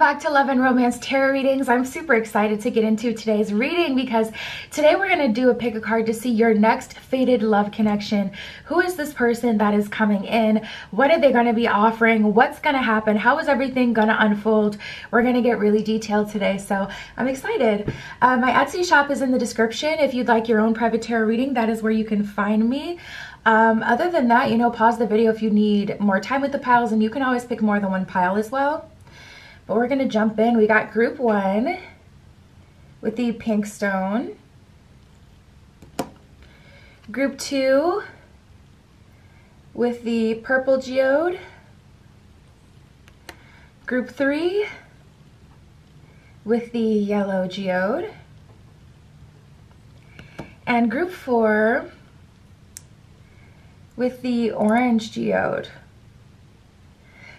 back to Love and Romance Tarot readings. I'm super excited to get into today's reading because today we're going to do a pick a card to see your next fated love connection. Who is this person that is coming in? What are they going to be offering? What's going to happen? How is everything going to unfold? We're going to get really detailed today, so I'm excited. My Etsy shop is in the description. If you'd like your own private tarot reading, that is where you can find me. Other than that, pause the video if you need more time with the piles, and you can always pick more than one pile as well. But we're going to jump in. We got group 1 with the pink stone. Group 2 with the purple geode. Group 3 with the yellow geode. And group 4 with the orange geode.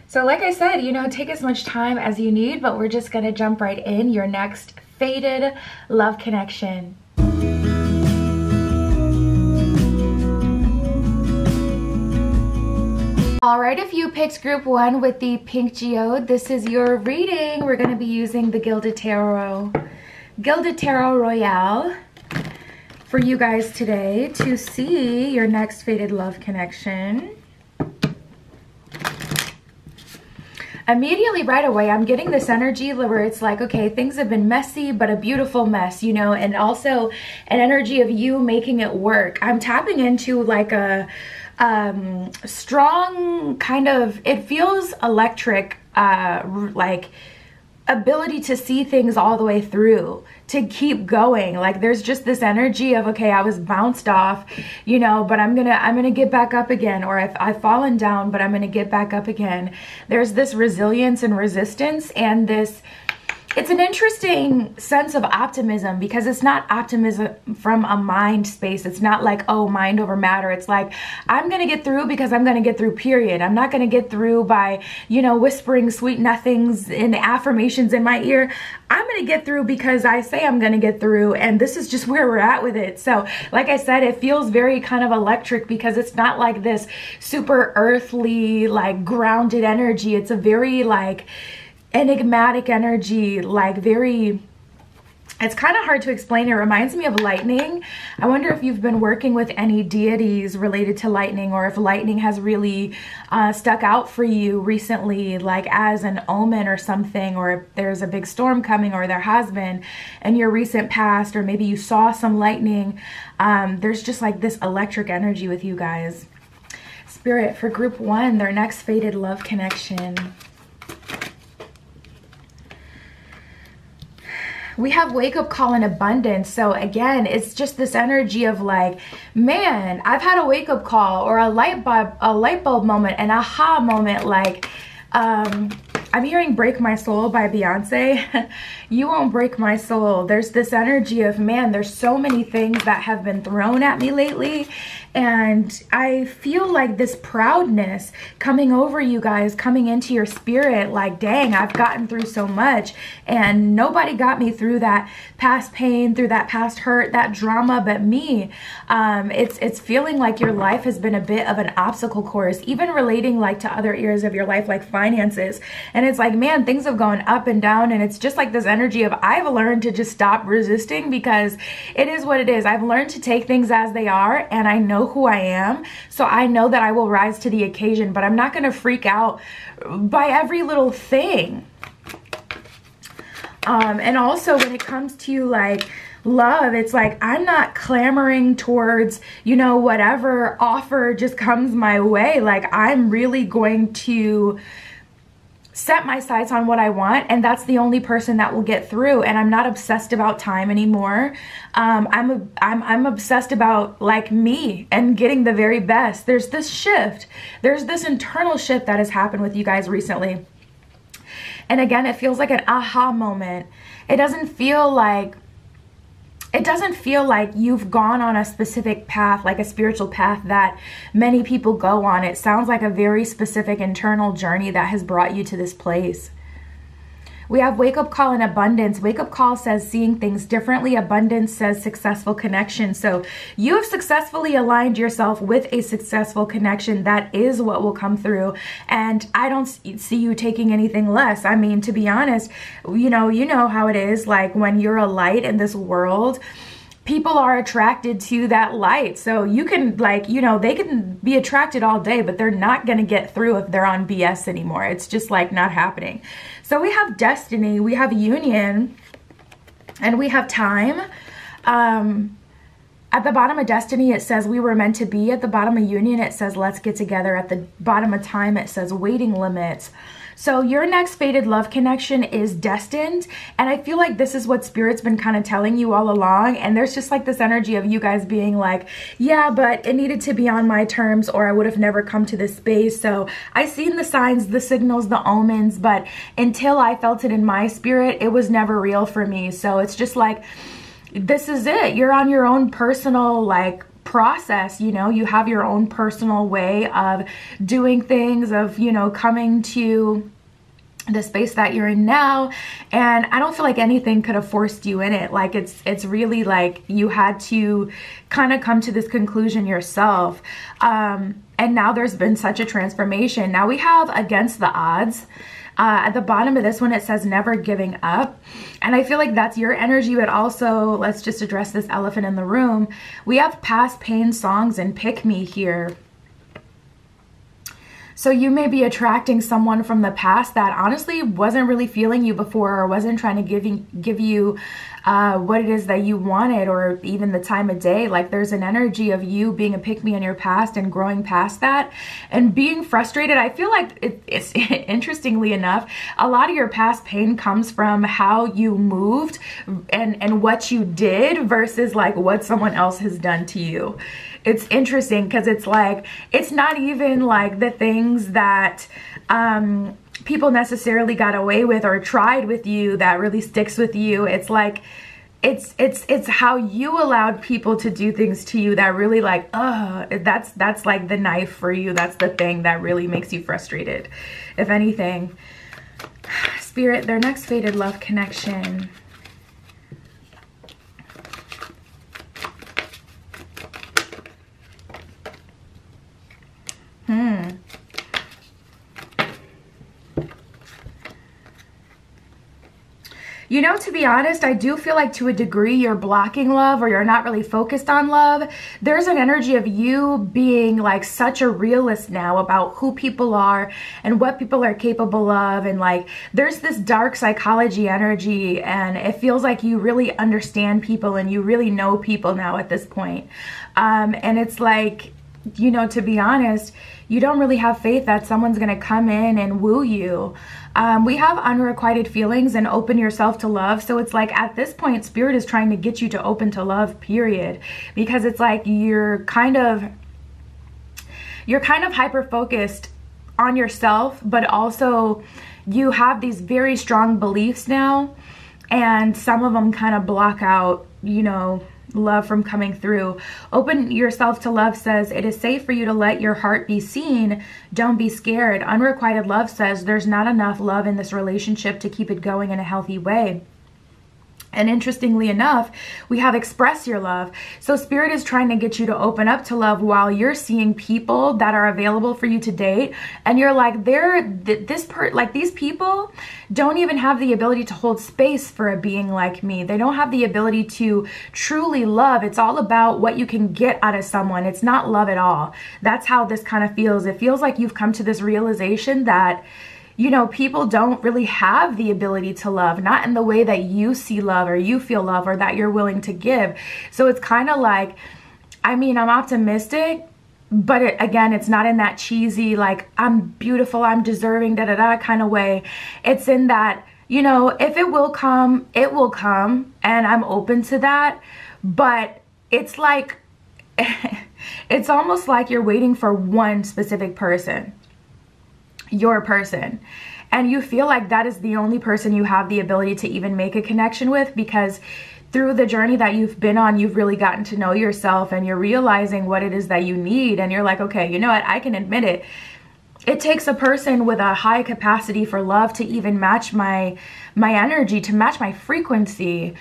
So like I said, take as much time as you need, but we're just gonna jump right in. Your next fated love connection. All right, if you picked group 1 with the pink geode, this is your reading. We're gonna be using the Gilded Tarot Royale for you guys today to see your next fated love connection. Immediately right away, I'm getting this energy where it's like, okay, things have been messy, but a beautiful mess, and also an energy of you making it work. I'm tapping into like a strong kind of, it feels electric, like ability to see things all the way through, to keep going. Like there's just this energy of, okay, I was bounced off, but I'm gonna get back up again, or I've fallen down, but I'm gonna get back up again. There's this resilience and resistance, and it's an interesting sense of optimism, because it's not optimism from a mind space. It's not like, oh, mind over matter. It's like, I'm going to get through because I'm going to get through, period. I'm not going to get through by, whispering sweet nothings and affirmations in my ear. I'm going to get through because I say I'm going to get through, and this is just where we're at with it. So like I said, it feels very kind of electric, because it's not like this super earthly, like grounded energy. It's a very like enigmatic energy, like it's kind of hard to explain. It reminds me of lightning. I wonder if you've been working with any deities related to lightning, or if lightning has really stuck out for you recently, like as an omen or something, or if there's a big storm coming, or there has been in your recent past, or maybe you saw some lightning. There's just like this electric energy with you guys. Spirit, for group 1, their next fated love connection. We have wake up call and abundance. So again, it's just this energy of like, man, I've had a wake up call, or a light bulb moment, an aha moment. Like, I'm hearing Break My Soul by Beyonce. You won't break my soul. There's this energy of, man, there's so many things that have been thrown at me lately, and I feel like this proudness coming over you guys, coming into your spirit, like, dang, I've gotten through so much, and nobody got me through that past pain, through that past hurt, that drama, but me. It's feeling like your life has been a bit of an obstacle course, even relating like to other areas of your life, like finances. And it's like, man, things have gone up and down, and it's just like this energy of, I've learned to just stop resisting, because it is what it is. I've learned to take things as they are, and I know who I am, so I know that I will rise to the occasion, but I'm not going to freak out by every little thing. And also when it comes to like love, it's like, I'm not clamoring towards, whatever offer just comes my way. Like, I'm really going to set my sights on what I want, and that's the only person that will get through. And I'm not obsessed about time anymore. I'm obsessed about like me and getting the very best. There's this shift. There's this internal shift that has happened with you guys recently. And again, it feels like an aha moment. It doesn't feel like you've gone on a specific path, like a spiritual path that many people go on. It sounds like a very specific internal journey that has brought you to this place. We have wake up call and abundance. Wake up call says seeing things differently. Abundance says successful connection. So you have successfully aligned yourself with a successful connection. That is what will come through. And I don't see you taking anything less. I mean, to be honest, you know how it is. Like when you're a light in this world, people are attracted to that light. So you can, like, they can be attracted all day, but they're not going to get through if they're on BS anymore. It's just like not happening. So we have destiny, we have union, and we have time. At the bottom of destiny, it says we were meant to be. At the bottom of union, it says let's get together. At the bottom of time, it says waiting limits. So your next fated love connection is destined. And I feel like this is what Spirit's been kind of telling you all along. And there's just like this energy of you guys being like, yeah, but it needed to be on my terms or I would have never come to this space. So I seen the signs, the signals, the omens, but until I felt it in my spirit, it was never real for me. So it's just like, this is it. You're on your own personal like process, you have your own personal way of doing things, of coming to the space that you're in now. And I don't feel like anything could have forced you in it. Like it's really like you had to kind of come to this conclusion yourself. And now there's been such a transformation. Now we have against the odds. At the bottom of this one, it says never giving up. And I feel like that's your energy, but also let's just address this elephant in the room. We have past pain songs and pick me here. So you may be attracting someone from the past that honestly wasn't really feeling you before or wasn't trying to give you what it is that you wanted or even the time of day. Like there's an energy of you being a pick-me in your past and growing past that and being frustrated. I feel like it's interestingly enough, a lot of your past pain comes from how you moved and what you did versus like what someone else has done to you. It's interesting because it's like, it's not even like the things that people necessarily got away with or tried with you that really sticks with you. It's like, it's how you allowed people to do things to you that really like, that's like the knife for you. That's the thing that really makes you frustrated, if anything. Spirit, their next fated love connection. To be honest, I do feel like to a degree you're blocking love or you're not really focused on love. There's an energy of you being like such a realist now about who people are and what people are capable of. And like, there's this dark psychology energy and it feels like you really understand people and you really know people now at this point. And it's like, to be honest, you don't really have faith that someone's going to come in and woo you. We have unrequited feelings and open yourself to love. So it's like at this point, Spirit is trying to get you to open to love, period. Because it's like you're kind of hyper-focused on yourself, but also you have these very strong beliefs now. And some of them kind of block out, love from coming through. Open yourself to love says it is safe for you to let your heart be seen. Don't be scared. Unrequited love says there's not enough love in this relationship to keep it going in a healthy way. And interestingly enough, we have express your love. So Spirit is trying to get you to open up to love while you're seeing people that are available for you to date. And you're like, these people don't even have the ability to hold space for a being like me. They don't have the ability to truly love. It's all about what you can get out of someone. It's not love at all. That's how this kind of feels. It feels like you've come to this realization that people don't really have the ability to love, not in the way that you see love or you feel love or that you're willing to give. So it's kind of like, I'm optimistic, but again, it's not in that cheesy, like, I'm beautiful, I'm deserving, da-da-da kind of way. It's in that, if it will come, it will come, and I'm open to that. But it's like, it's almost like you're waiting for one specific person. Your person, and you feel like that is the only person you have the ability to even make a connection with, because through the journey that you've been on, you've really gotten to know yourself and you're realizing what it is that you need, and you're like, okay, you know what, I can admit it. it takes a person with a high capacity for love to even match my energy, to match my frequency.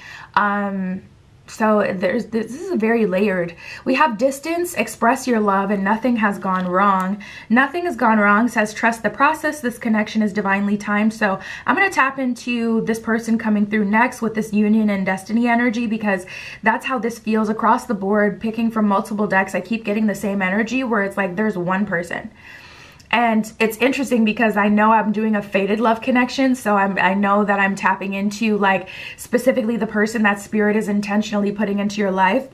So this is very layered. We have distance, express your love, and nothing has gone wrong. Nothing has gone wrong says trust the process. This connection is divinely timed. So I'm going to tap into this person coming through next with this union and destiny energy, because that's how this feels across the board. Picking from multiple decks, I keep getting the same energy where it's like there's one person. And it's interesting because I know I'm doing a fated love connection, so I know that I'm tapping into like specifically the person that spirit is intentionally putting into your life.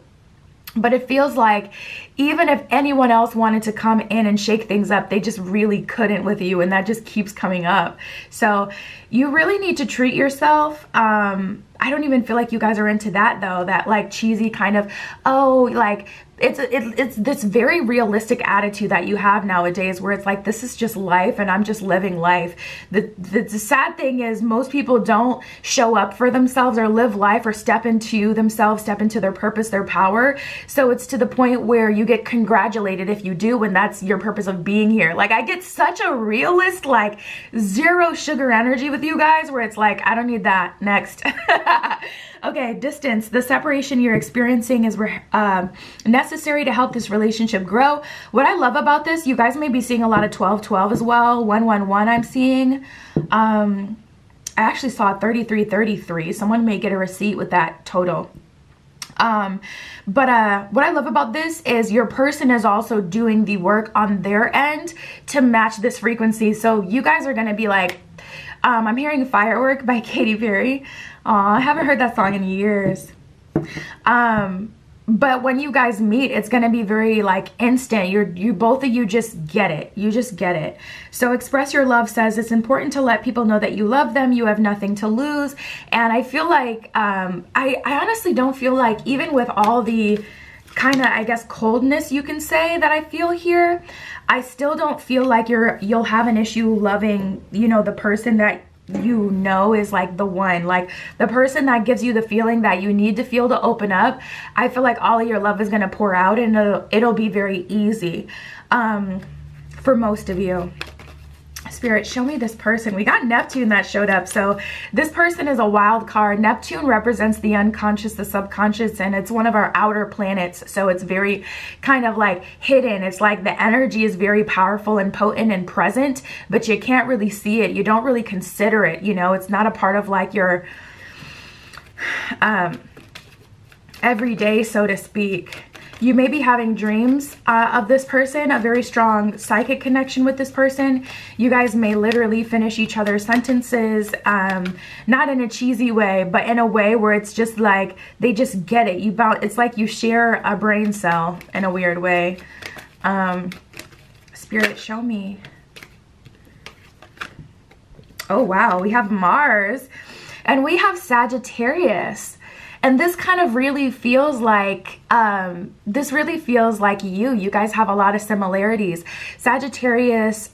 But it feels like even if anyone else wanted to come in and shake things up, they just really couldn't with you, and that just keeps coming up. So you really need to treat yourself. I don't even feel like you guys are into that though, that like cheesy kind of, oh, like it's this very realistic attitude that you have nowadays where it's like, this is just life and I'm just living life. The sad thing is most people don't show up for themselves or live life or step into themselves, step into their purpose, their power. So it's to the point where you get congratulated if you do, when that's your purpose of being here. Like I get such a realist, like zero sugar energy with you guys where it's like, I don't need that. Next. Okay, distance. The separation you're experiencing is necessary to help this relationship grow. What I love about this, you guys may be seeing a lot of 12-12 as well. 1-1-1 I'm seeing. I actually saw 33-33. Someone may get a receipt with that total. But what I love about this is your person is also doing the work on their end to match this frequency. So you guys are going to be like, I'm hearing Firework by Katy Perry. Aw, I haven't heard that song in years. But when you guys meet, it's going to be very like instant. You both of you just get it. You just get it. So Express Your Love says it's important to let people know that you love them. You have nothing to lose. And I feel like, I honestly don't feel like, even with all the kind of, I guess, coldness you can say that I feel here, I still don't feel like you'll have an issue loving, you know, the person that you know is like the one, like the person that gives you the feeling that you need to feel to open up. I feel like all of your love is going to pour out, and it'll be very easy for most of you. Spirit, show me this person. We got Neptune that showed up. So this person is a wild card. Neptune represents the unconscious, the subconscious, and it's one of our outer planets. So it's very kind of like hidden. It's like the energy is very powerful and potent and present, but you can't really see it. You don't really consider it. You know, it's not a part of like your everyday, so to speak. You may be having dreams of this person, a very strong psychic connection with this person. You guys may literally finish each other's sentences, not in a cheesy way, but in a way where it's just like, they just get it. It's like you share a brain cell in a weird way. Spirit, show me. Oh, wow. We have Mars and we have Sagittarius. And this kind of really feels like, you guys have a lot of similarities. Sagittarius,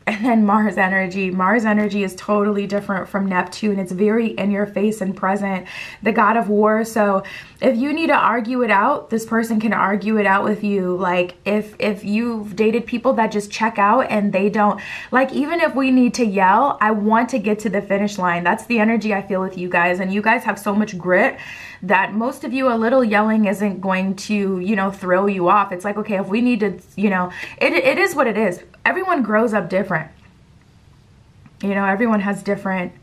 and then Mars energy. Mars energy is totally different from Neptune. It's very in your face and present, the god of war. So if you need to argue it out, this person can argue it out with you. Like if you've dated people that just check out and they don't, like, even if we need to yell, I want to get to the finish line. That's the energy I feel with you guys. And you guys have so much grit that most of you, a little yelling isn't going to, you know, throw you off. It's like, okay, if we need to, you know, it is what it is. Everyone grows up different. You know, everyone has different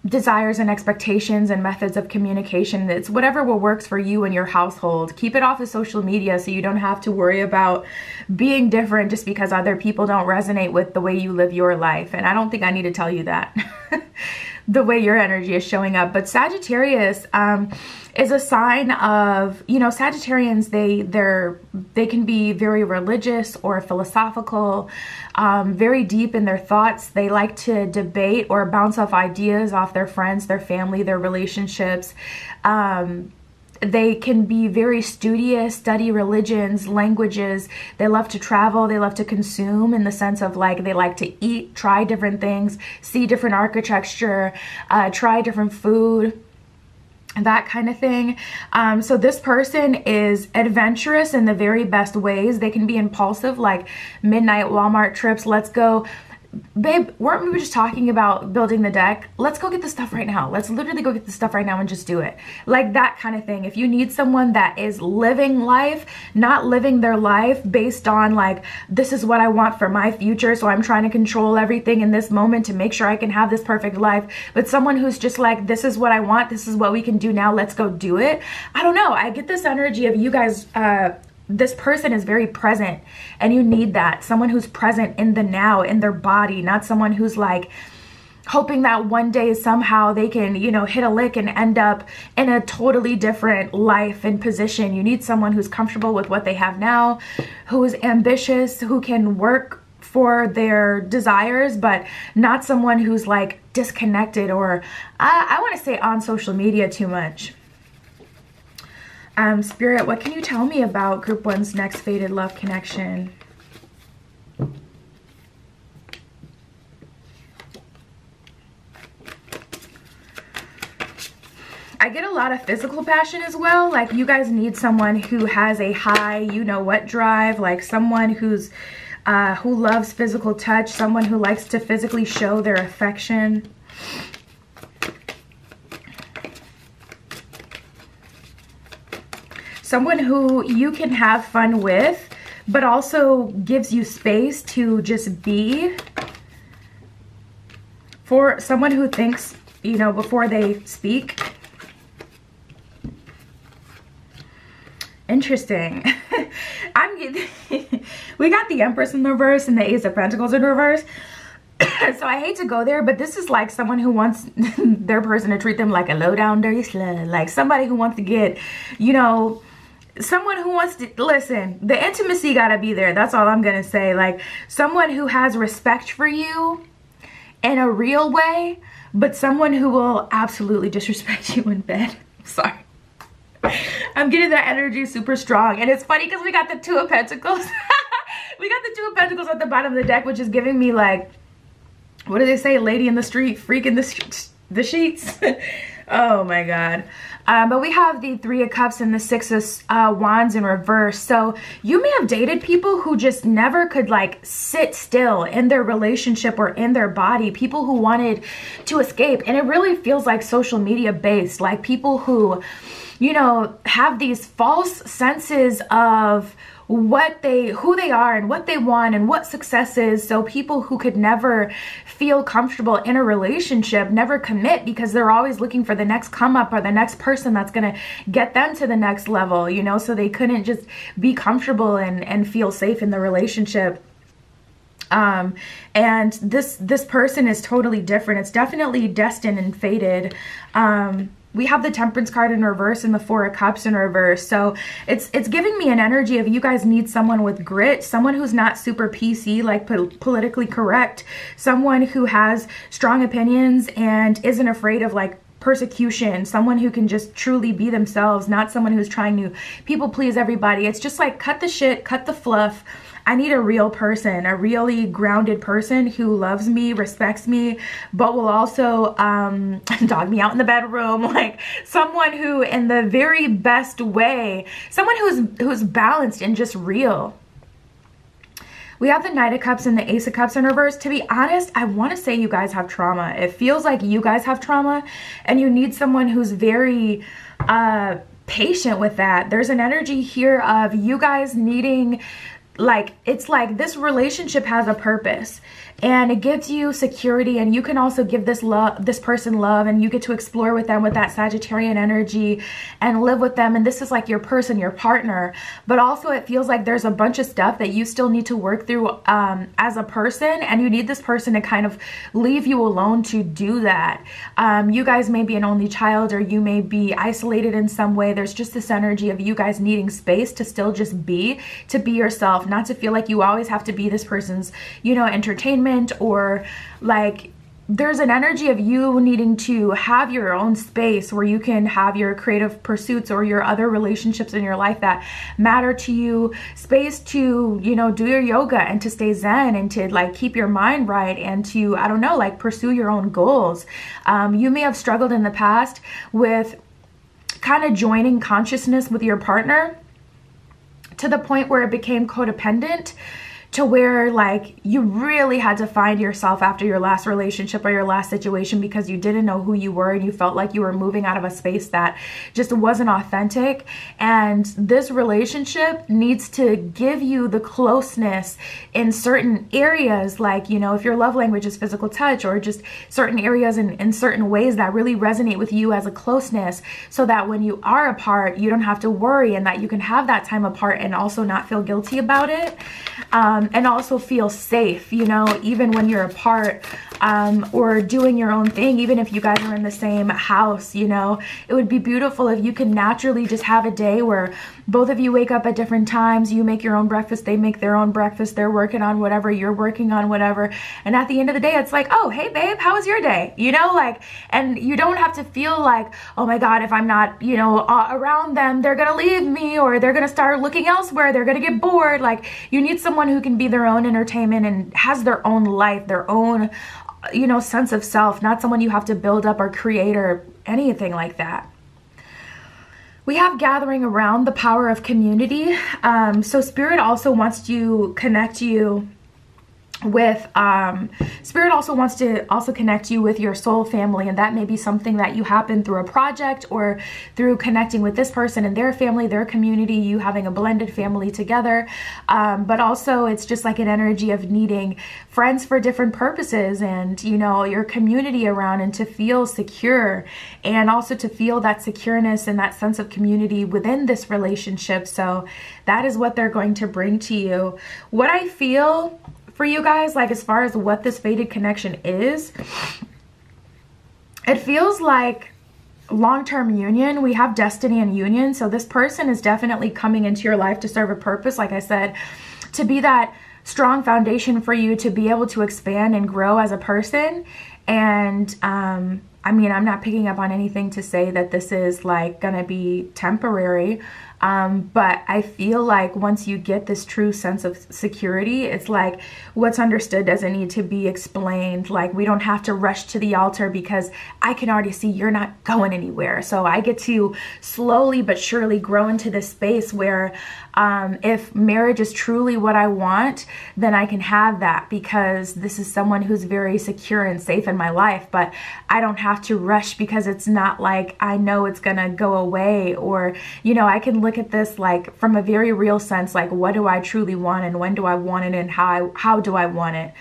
desires and expectations and methods of communication. It's whatever what works for you and your household. Keep it off of social media so you don't have to worry about being different just because other people don't resonate with the way you live your life. And I don't think I need to tell you that. The way your energy is showing up. But Sagittarius is a sign of, you know, Sagittarians, they can be very religious or philosophical, very deep in their thoughts. They like to debate or bounce off ideas off their friends, their family, their relationships. They can be very studious, study religions, languages. They love to travel. They love to consume in the sense of like, they like to eat, try different things, see different architecture, try different food. that kind of thing. So this person is adventurous in the very best ways. They can be impulsive, like midnight Walmart trips. Let's go. Babe, weren't we just talking about building the deck? Let's go get the stuff right now. Let's literally go get the stuff right now and just do it. Like that kind of thing. If you need someone that is living life, not living their life based on like, this is what I want for my future, so I'm trying to control everything in this moment to make sure I can have this perfect life, but someone who's just like, this is what I want, this is what we can do now, let's go do it. I don't know. I get this energy of you guys, this person is very present, and you need that. Someone who's present in the now, in their body, not someone who's like hoping that one day somehow they can, you know, hit a lick and end up in a totally different life and position. You need someone who's comfortable with what they have now, who is ambitious, who can work for their desires, but not someone who's like disconnected or I want to say on social media too much. Spirit, what can you tell me about Group 1's next fated love connection? I get a lot of physical passion as well. Like you guys need someone who has a high, you know what, drive, like someone who's who loves physical touch, someone who likes to physically show their affection. Someone who you can have fun with, but also gives you space to just be. For someone who thinks, you know, before they speak. Interesting. We got the Empress in the reverse and the Ace of Pentacles in reverse. So I hate to go there, but this is like someone who wants their person to treat them like a low down dirty slut. Like somebody who wants to get, you know, someone who wants to listen. The intimacy gotta be there. That's all I'm gonna say. Like someone who has respect for you in a real way, but someone who will absolutely disrespect you in bed. Sorry, I'm getting that energy super strong. And it's funny because we got the Two of Pentacles. We got the Two of Pentacles at the bottom of the deck, which is giving me like, what do they say, lady in the street, freak in the sheets. Oh my god. But we have the Three of Cups and the Six of Wands in reverse. So you may have dated people who just never could like sit still in their relationship or in their body. People who wanted to escape. And it really feels like social media based. Like people who, you know, have these false senses of who they are and what they want and what success is. So people who could never feel comfortable in a relationship, never commit, because they're always looking for the next come up or the next person that's gonna get them to the next level, you know, so they couldn't just be comfortable and feel safe in the relationship. And this person is totally different. It's definitely destined and fated. We have the Temperance card in reverse and the Four of Cups in reverse. So it's giving me an energy of you guys need someone with grit, someone who's not super PC, like politically correct, someone who has strong opinions and isn't afraid of like persecution, someone who can just truly be themselves, not someone who's trying to people please everybody. It's just like cut the shit, cut the fluff. I need a real person, a really grounded person who loves me, respects me, but will also dog me out in the bedroom. Like someone who, in the very best way, someone who's balanced and just real. We have the Knight of Cups and the Ace of Cups in reverse. To be honest, I want to say you guys have trauma. It feels like you guys have trauma, and you need someone who's very patient with that. There's an energy here of you guys needing, like, it's like this relationship has a purpose and it gives you security, and you can also give this person love, and you get to explore with them with that Sagittarian energy and live with them, and this is like your person, your partner. But also it feels like there's a bunch of stuff that you still need to work through as a person, and you need this person to kind of leave you alone to do that. You guys may be an only child, or you may be isolated in some way. There's just this energy of you guys needing space to still just be, to be yourself, not to feel like you always have to be this person's, you know, entertainment, or like there's an energy of you needing to have your own space where you can have your creative pursuits or your other relationships in your life that matter to you, space to, you know, do your yoga and to stay zen and to like keep your mind right and to, I don't know, like pursue your own goals. You may have struggled in the past with kind of joining consciousness with your partner to the point where it became codependent, to where like you really had to find yourself after your last relationship or your last situation because you didn't know who you were and you felt like you were moving out of a space that just wasn't authentic. And this relationship needs to give you the closeness in certain areas, like, you know, if your love language is physical touch, or just certain areas in certain ways that really resonate with you as a closeness, so that when you are apart, you don't have to worry, and that you can have that time apart and also not feel guilty about it. And also feel safe, you know, even when you're apart, or doing your own thing, even if you guys are in the same house. You know, it would be beautiful if you can naturally just have a day where both of you wake up at different times, you make your own breakfast, they make their own breakfast, they're working on whatever, you're working on whatever, and at the end of the day, it's like, oh, hey babe, how was your day? You know, like, and you don't have to feel like, oh my God, if I'm not, you know, around them, they're gonna leave me, or they're gonna start looking elsewhere, they're gonna get bored. Like, you need someone who can be their own entertainment and has their own life, their own, you know, sense of self, not someone you have to build up or create or anything like that. We have gathering around, the power of community. So Spirit also wants to connect you with Spirit also wants to connect you with your soul family, and that may be something that you happen through a project or through connecting with this person and their family, their community, you having a blended family together. But also it's just like an energy of needing friends for different purposes, and, you know, your community around, and to feel secure, and also to feel that secureness and that sense of community within this relationship. So that is what they're going to bring to you. What I feel for you guys, like as far as what this fated connection is, it feels like long-term union. We have destiny and union. So this person is definitely coming into your life to serve a purpose, like I said, to be that strong foundation for you to be able to expand and grow as a person. And I mean, I'm not picking up on anything to say that this is like gonna be temporary. But I feel like once you get this true sense of security, it's like what's understood doesn't need to be explained. Like, we don't have to rush to the altar because I can already see you're not going anywhere. So I get to slowly but surely grow into this space where if marriage is truly what I want, then I can have that, because this is someone who's very secure and safe in my life. But I don't have to rush, because it's not like I know it's gonna go away, or, you know, I can look at this like from a very real sense, like what do I truly want, and when do I want it, and how do I want it.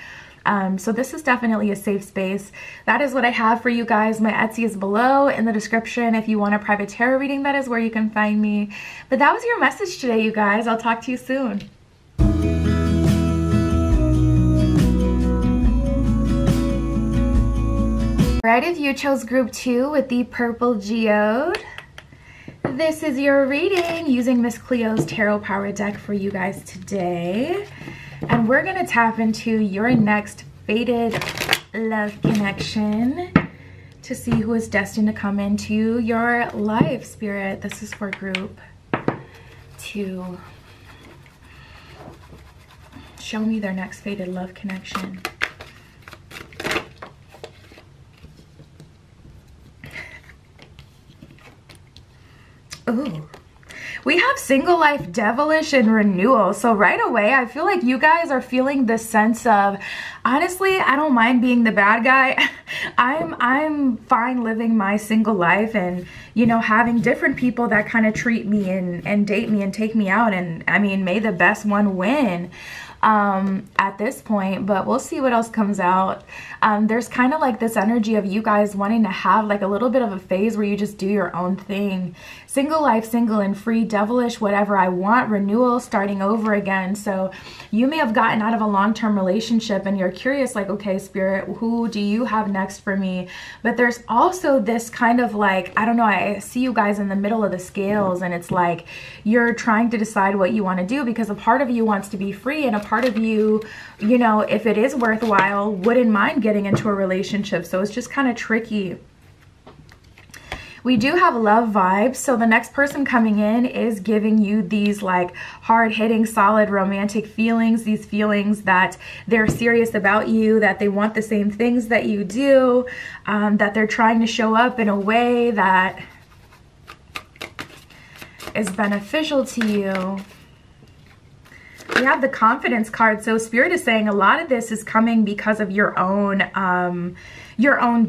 So this is definitely a safe space. That is what I have for you guys. My Etsy is below in the description. If you want a private tarot reading, that is where you can find me. But that was your message today, you guys. I'll talk to you soon. Right, if you chose group 2 with the purple geode, this is your reading using Miss Cleo's Tarot Power deck for you guys today. And we're going to tap into your next fated love connection to see who is destined to come into your life, Spirit. This is for group 2. Show me their next fated love connection. Ooh. We have single life, devilish, and renewal. So right away, I feel like you guys are feeling this sense of, honestly, I don't mind being the bad guy. I'm fine living my single life, and, you know, having different people that kind of treat me and date me and take me out. And I mean, may the best one win at this point, but we'll see what else comes out. There's kind of like this energy of you guys wanting to have like a little bit of a phase where you just do your own thing. Single life, single and free, devilish, whatever I want, renewal, starting over again. So you may have gotten out of a long-term relationship and you're curious, like, okay, Spirit, who do you have next for me? But there's also this kind of like, I don't know, I see you guys in the middle of the scales, and it's like you're trying to decide what you want to do, because a part of you wants to be free, and a part of you, you know, if it is worthwhile, wouldn't mind getting into a relationship. So it's just kind of tricky. We do have love vibes. So the next person coming in is giving you these like hard-hitting, solid romantic feelings, these feelings that they're serious about you, that they want the same things that you do, that they're trying to show up in a way that is beneficial to you. We have the confidence card. So Spirit is saying a lot of this is coming because of your own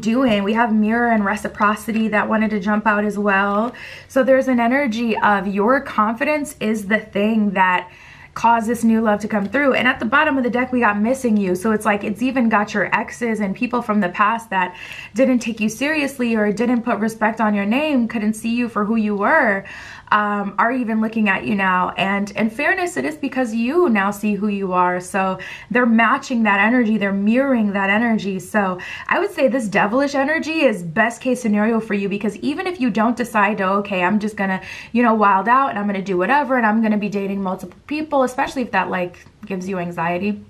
doing. We have mirror and reciprocity that wanted to jump out as well. So there's an energy of your confidence is the thing that caused this new love to come through. And at the bottom of the deck, we got missing you. So it's like, it's even got your exes and people from the past that didn't take you seriously or didn't put respect on your name, couldn't see you for who you were, are even looking at you now. And in fairness, it is because you now see who you are. So they're matching that energy. They're mirroring that energy. So I would say this devilish energy is best case scenario for you, because even if you don't decide to, okay, I'm just gonna, you know, wild out and I'm gonna do whatever and I'm gonna be dating multiple people, especially if that like gives you anxiety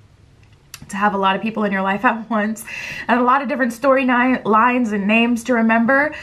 to have a lot of people in your life at once and a lot of different lines and names to remember,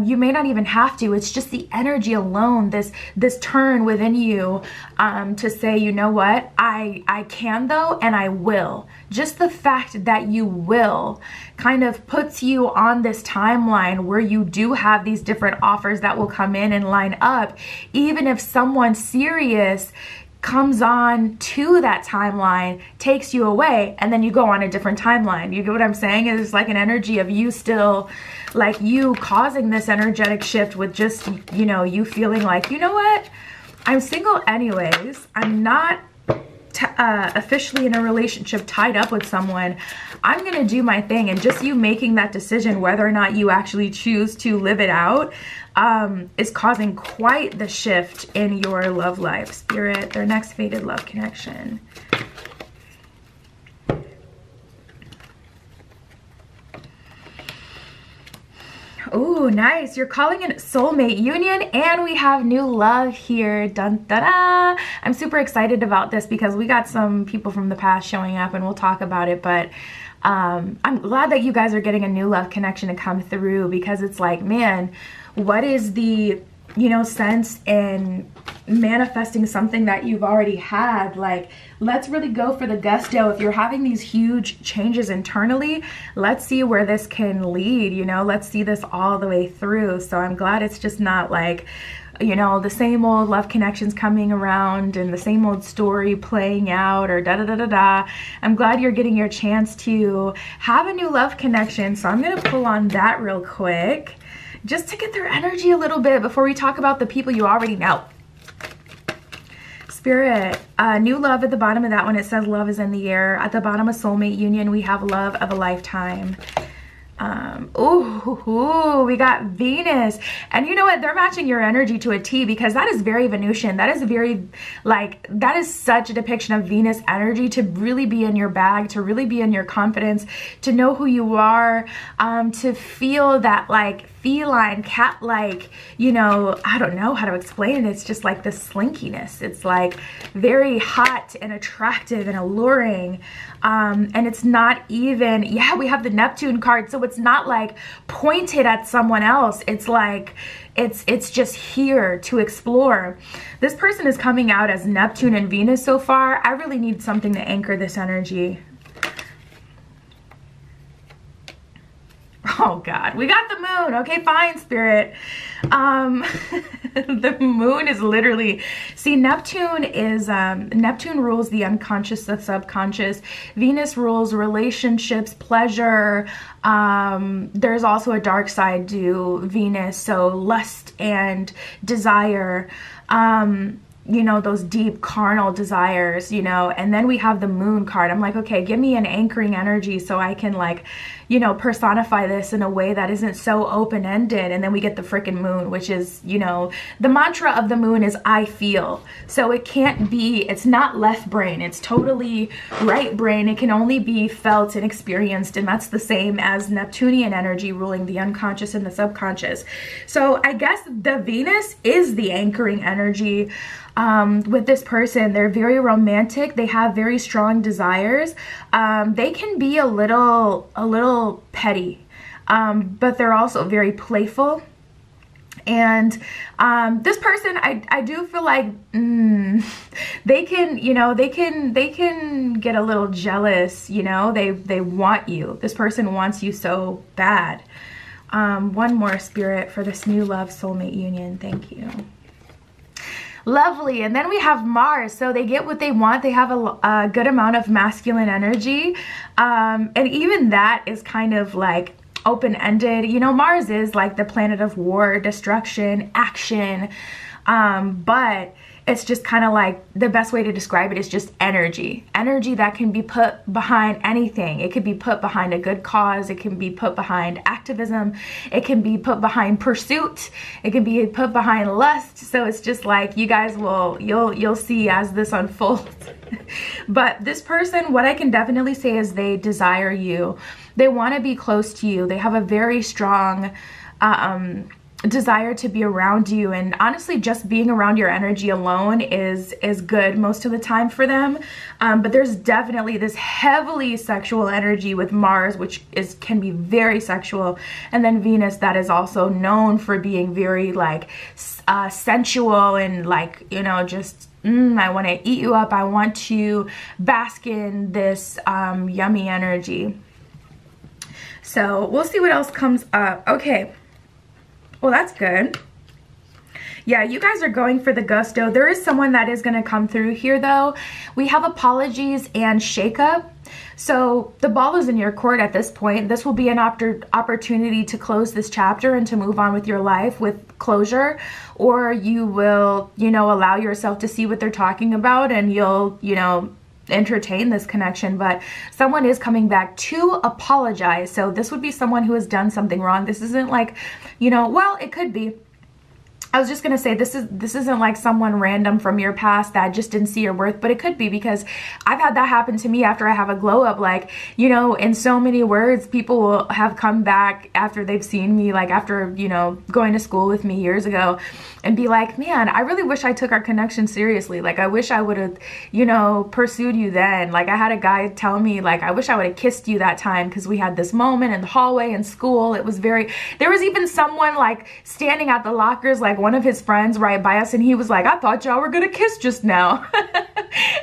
you may not even have to. It's just the energy alone, this turn within you to say, you know what, I can though, and I will. Just the fact that you will kind of puts you on this timeline where you do have these different offers that will come in and line up, even if someone serious comes on to that timeline, takes you away, and then you go on a different timeline. You get what I'm saying? It's like an energy of you still, like you causing this energetic shift with just, you know, you feeling like, you know what? I'm single anyways. I'm not officially in a relationship tied up with someone. I'm gonna do my thing. And just you making that decision whether or not you actually choose to live it out is causing quite the shift in your love life. Spirit, their next fated love connection. Oh, nice. You're calling it soulmate union, and we have new love here. Dun da da. I'm super excited about this because we got some people from the past showing up and we'll talk about it, but I'm glad that you guys are getting a new love connection to come through, because it's like, man, what is the, you know, sense in manifesting something that you've already had? Like, let's really go for the gusto. If you're having these huge changes internally, let's see where this can lead, you know, let's see this all the way through. So I'm glad it's just not like, you know, the same old love connections coming around and the same old story playing out or da da da da da. I'm glad you're getting your chance to have a new love connection. So I'm gonna pull on that real quick just to get their energy a little bit before we talk about the people you already know. Spirit, new love at the bottom of that one, it says love is in the air. At the bottom of soulmate union, we have love of a lifetime. Ooh, we got Venus. And you know what? They're matching your energy to a T, because that is very Venusian. That is very, like, that is such a depiction of Venus energy, to really be in your bag, to really be in your confidence, to know who you are, to feel that, like, feline, cat-like, you know, I don't know how to explain it. It's just like the slinkiness. It's like very hot and attractive and alluring. And it's not even, yeah, we have the Neptune card. So it's not like pointed at someone else. It's like, it's just here to explore. This person is coming out as Neptune and Venus so far. I really need something to anchor this energy. Oh God, we got the moon. Okay, fine, Spirit. The moon is literally, see, Neptune is, Neptune rules the unconscious, the subconscious. Venus rules relationships, pleasure. There's also a dark side to Venus, so lust and desire. You know, those deep carnal desires, you know. And then we have the moon card. I'm like, okay, give me an anchoring energy so I can, like, you know, personify this in a way that isn't so open-ended. And then we get the freaking moon, which is, you know, the mantra of the moon is I feel. So it can't be, it's not left brain, it's totally right brain. It can only be felt and experienced, and that's the same as Neptunian energy ruling the unconscious and the subconscious. So I guess the Venus is the anchoring energy. With this person, they're very romantic. They have very strong desires. They can be a little petty, but they're also very playful. And this person, I do feel like they can, you know, they can get a little jealous. You know, they want you. This person wants you so bad. One more, Spirit, for this new love soulmate union. Thank you. Lovely. And then we have Mars. So they get what they want. They have a good amount of masculine energy. And even that is kind of like open-ended. You know, Mars is like the planet of war, destruction, action. But it's just kind of like, the best way to describe it is just energy. Energy that can be put behind anything. It could be put behind a good cause. It can be put behind activism. It can be put behind pursuit. It can be put behind lust. So it's just like, you guys will, you'll see as this unfolds. But this person, what I can definitely say is they desire you. They want to be close to you. They have a very strong, desire to be around you, and honestly just being around your energy alone is good most of the time for them. But there's definitely this heavily sexual energy with Mars, which can be very sexual, and then Venus, that is also known for being very like sensual and like, you know, just I want to eat you up. I want to bask in this yummy energy. So we'll see what else comes up. Okay. Well, that's good. Yeah, you guys are going for the gusto. There is someone that is going to come through here, though. We have apologies and shakeup. So the ball is in your court at this point. This will be an opportunity to close this chapter and to move on with your life with closure. Or you will, you know, allow yourself to see what they're talking about, and you'll, you know, entertain this connection. But someone is coming back to apologize. So this would be someone who has done something wrong. This isn't like, you know, well, it could be. I was just gonna say, this isn't like someone random from your past that just didn't see your worth, but it could be, because I've had that happen to me after I have a glow up. Like, you know, in so many words, people will have come back after they've seen me, like after, you know, going to school with me years ago, and be like, man, I really wish I took our connection seriously. Like, I wish I would have, you know, pursued you then. Like, I had a guy tell me, like, I wish I would have kissed you that time, because we had this moment in the hallway in school. It was very, there was even someone like standing at the lockers, like one of his friends right by us, and he was like, I thought y'all were gonna kiss just now.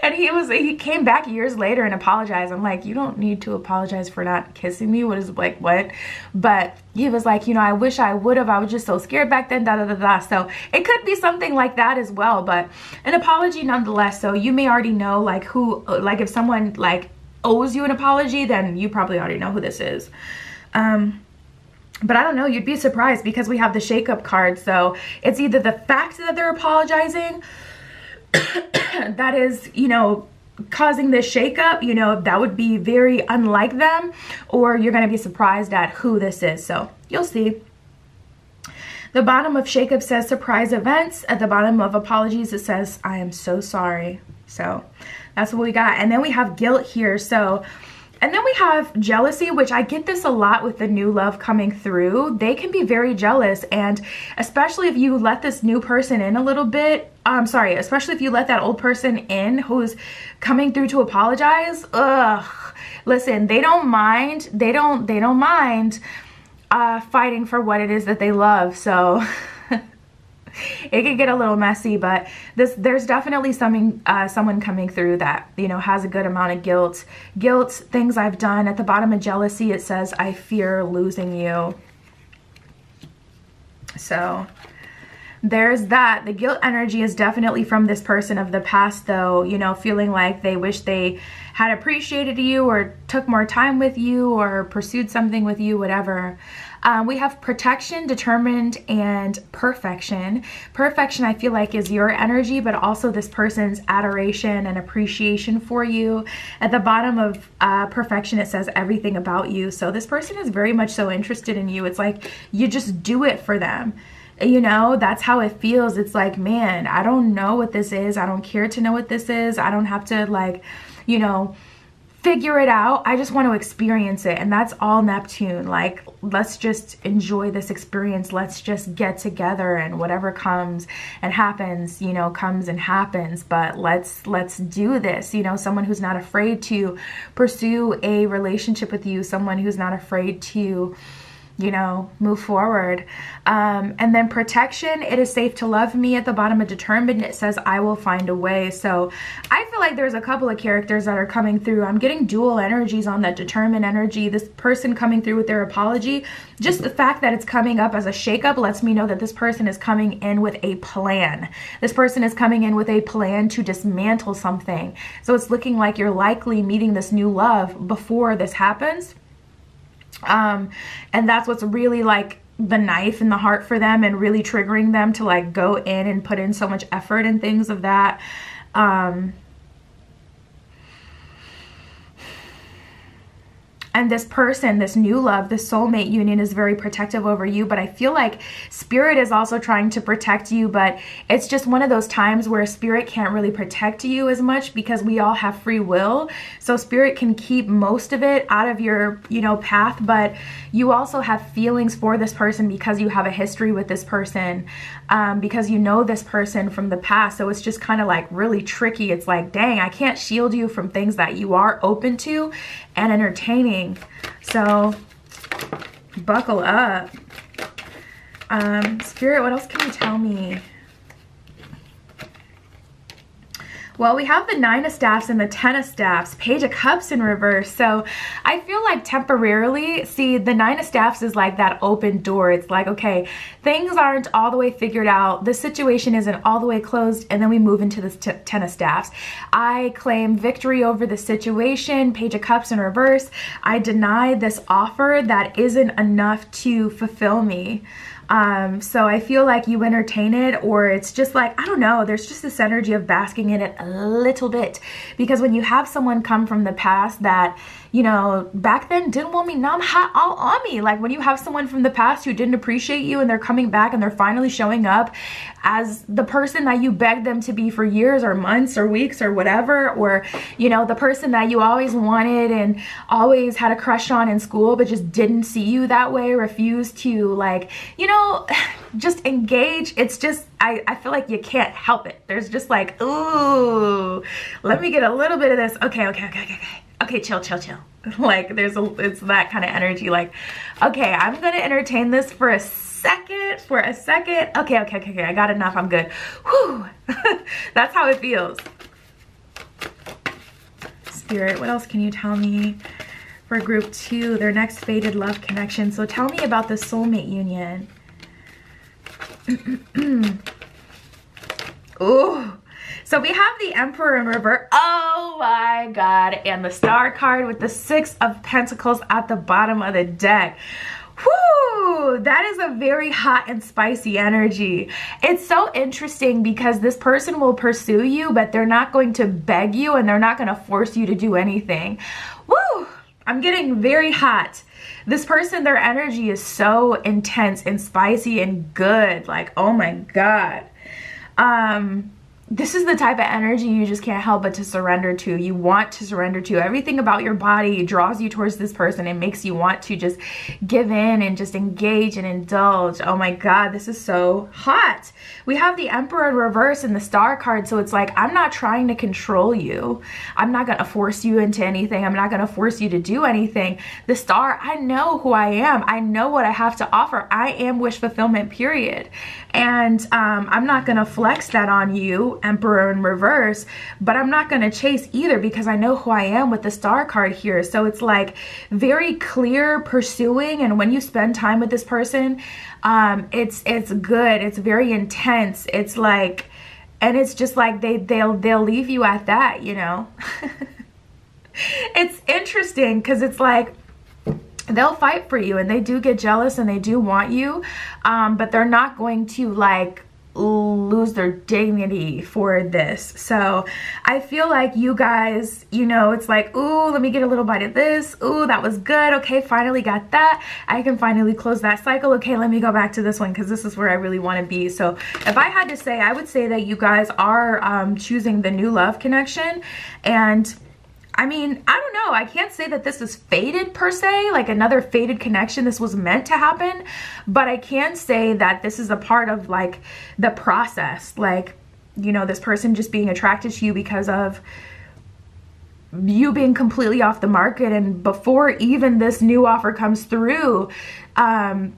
And he came back years later and apologized. I'm like, you don't need to apologize for not kissing me. What is, like, what? But he was like, you know, I wish I would have. I was just so scared back then, da da da da. So it could be something like that as well, but an apology nonetheless. So you may already know, like, who, like, if someone like owes you an apology, then you probably already know who this is. But I don't know, you'd be surprised, because we have the shakeup card. So it's either the fact that they're apologizing that is, you know, causing this shakeup, you know, that would be very unlike them, or you're going to be surprised at who this is. So you'll see. The bottom of shakeup says surprise events. At the bottom of apologies, it says, I am so sorry. So that's what we got. And then we have guilt here. So, and then we have jealousy, which I get this a lot with the new love coming through. They can be very jealous, and especially if you let this new person in a little bit, especially if you let that old person in who's coming through to apologize. Ugh. Listen, they don't mind. They don't mind fighting for what it is that they love. So it could get a little messy, but there's definitely someone coming through that, you know, has a good amount of guilt, things I've done. At the bottom of jealousy, it says, I fear losing you. So there's that. The guilt energy is definitely from this person of the past, though, you know, feeling like they wish they had appreciated you or took more time with you or pursued something with you, whatever. We have protection, determined, and perfection. Perfection, I feel like, is your energy, but also this person's adoration and appreciation for you. At the bottom of perfection, it says everything about you. So this person is very much so interested in you. It's like you just do it for them. You know, that's how it feels. It's like, man, I don't know what this is. I don't care to know what this is. I don't have to, like, you know, figure it out. I just want to experience it. And that's all Neptune. Like, let's just enjoy this experience. Let's just get together, and whatever comes and happens, you know, comes and happens. But let's do this. You know, someone who's not afraid to pursue a relationship with you, someone who's not afraid to, you know, move forward. And then protection, it is safe to love me. At the bottom of determined, it says I will find a way. So I feel like there's a couple of characters that are coming through. I'm getting dual energies on that determined energy. This person coming through with their apology, just the fact that it's coming up as a shakeup lets me know that this person is coming in with a plan. This person is coming in with a plan to dismantle something. So it's looking like you're likely meeting this new love before this happens. And that's what's really like the knife in the heart for them and really triggering them to like go in and put in so much effort and things of that. And this person, this new love, this soulmate union is very protective over you. But I feel like spirit is also trying to protect you. But it's just one of those times where spirit can't really protect you as much because we all have free will. So spirit can keep most of it out of your, you know, path. But you also have feelings for this person because you have a history with this person, because you know this person from the past. So it's just kind of like really tricky. It's like, dang, I can't shield you from things that you are open to and entertaining. So buckle up. Spirit, what else can you tell me? Well, we have the 9 of Staffs and the 10 of Staffs, Page of Cups in reverse. So I feel like temporarily, see, the 9 of Staffs is like that open door. It's like, okay, things aren't all the way figured out. The situation isn't all the way closed. And then we move into this 10 of Staffs. I claim victory over the situation, Page of Cups in reverse. I deny this offer that isn't enough to fulfill me. So I feel like you entertain it, or it's just like, I don't know, there's just this energy of basking in it a little bit, because when you have someone come from the past that, you know, back then didn't want me numb hot all on me, like when you have someone from the past who didn't appreciate you and they're coming back and they're finally showing up as the person that you begged them to be for years or months or weeks or whatever, or, you know, the person that you always wanted and always had a crush on in school but just didn't see you that way, refused to, like, you know, just engage. It's just, I feel like you can't help it. There's just like, ooh, let me get a little bit of this. Okay, chill. Like it's that kind of energy. Like, okay, I'm gonna entertain this for a second. Okay, I got enough, I'm good. Whew. That's how it feels. Spirit, what else can you tell me for group 2, their next fated love connection? So tell me about the soulmate union. Ooh. So we have the Emperor in reverse. Oh my God. And the Star card with the 6 of Pentacles at the bottom of the deck. Whoo! That is a very hot and spicy energy. It's so interesting because this person will pursue you, but they're not going to beg you and they're not going to force you to do anything. Woo! I'm getting very hot. This person, their energy is so intense and spicy and good. Like, oh my God. This is the type of energy you just can't help but to surrender to. You want to surrender to. Everything about your body draws you towards this person. It makes you want to just give in and just engage and indulge. Oh my God, this is so hot. We have the Emperor in reverse and the Star card. So it's like, I'm not trying to control you. I'm not going to force you into anything. I'm not going to force you to do anything. The Star, I know who I am. I know what I have to offer. I am wish fulfillment, period. And I'm not going to flex that on you, Emperor in reverse, but I'm not going to chase either because I know who I am with the Star card here. So it's like very clear pursuing, and when you spend time with this person, it's good. It's very intense. It's like, and it's just like they'll leave you at that, you know. It's interesting because it's like, they'll fight for you and they do get jealous and they do want you, but they're not going to like lose their dignity for this. So I feel like you guys, you know, it's like, ooh, let me get a little bite of this. Ooh, that was good. Okay, finally got that. I can finally close that cycle. Okay, let me go back to this one because this is where I really want to be. So if I had to say, I would say that you guys are choosing the new love connection. And I mean, I don't know. I can't say that this is fated per se, like another fated connection. This was meant to happen, but I can say that this is a part of like the process. Like, you know, this person just being attracted to you because of you being completely off the market, and before even this new offer comes through,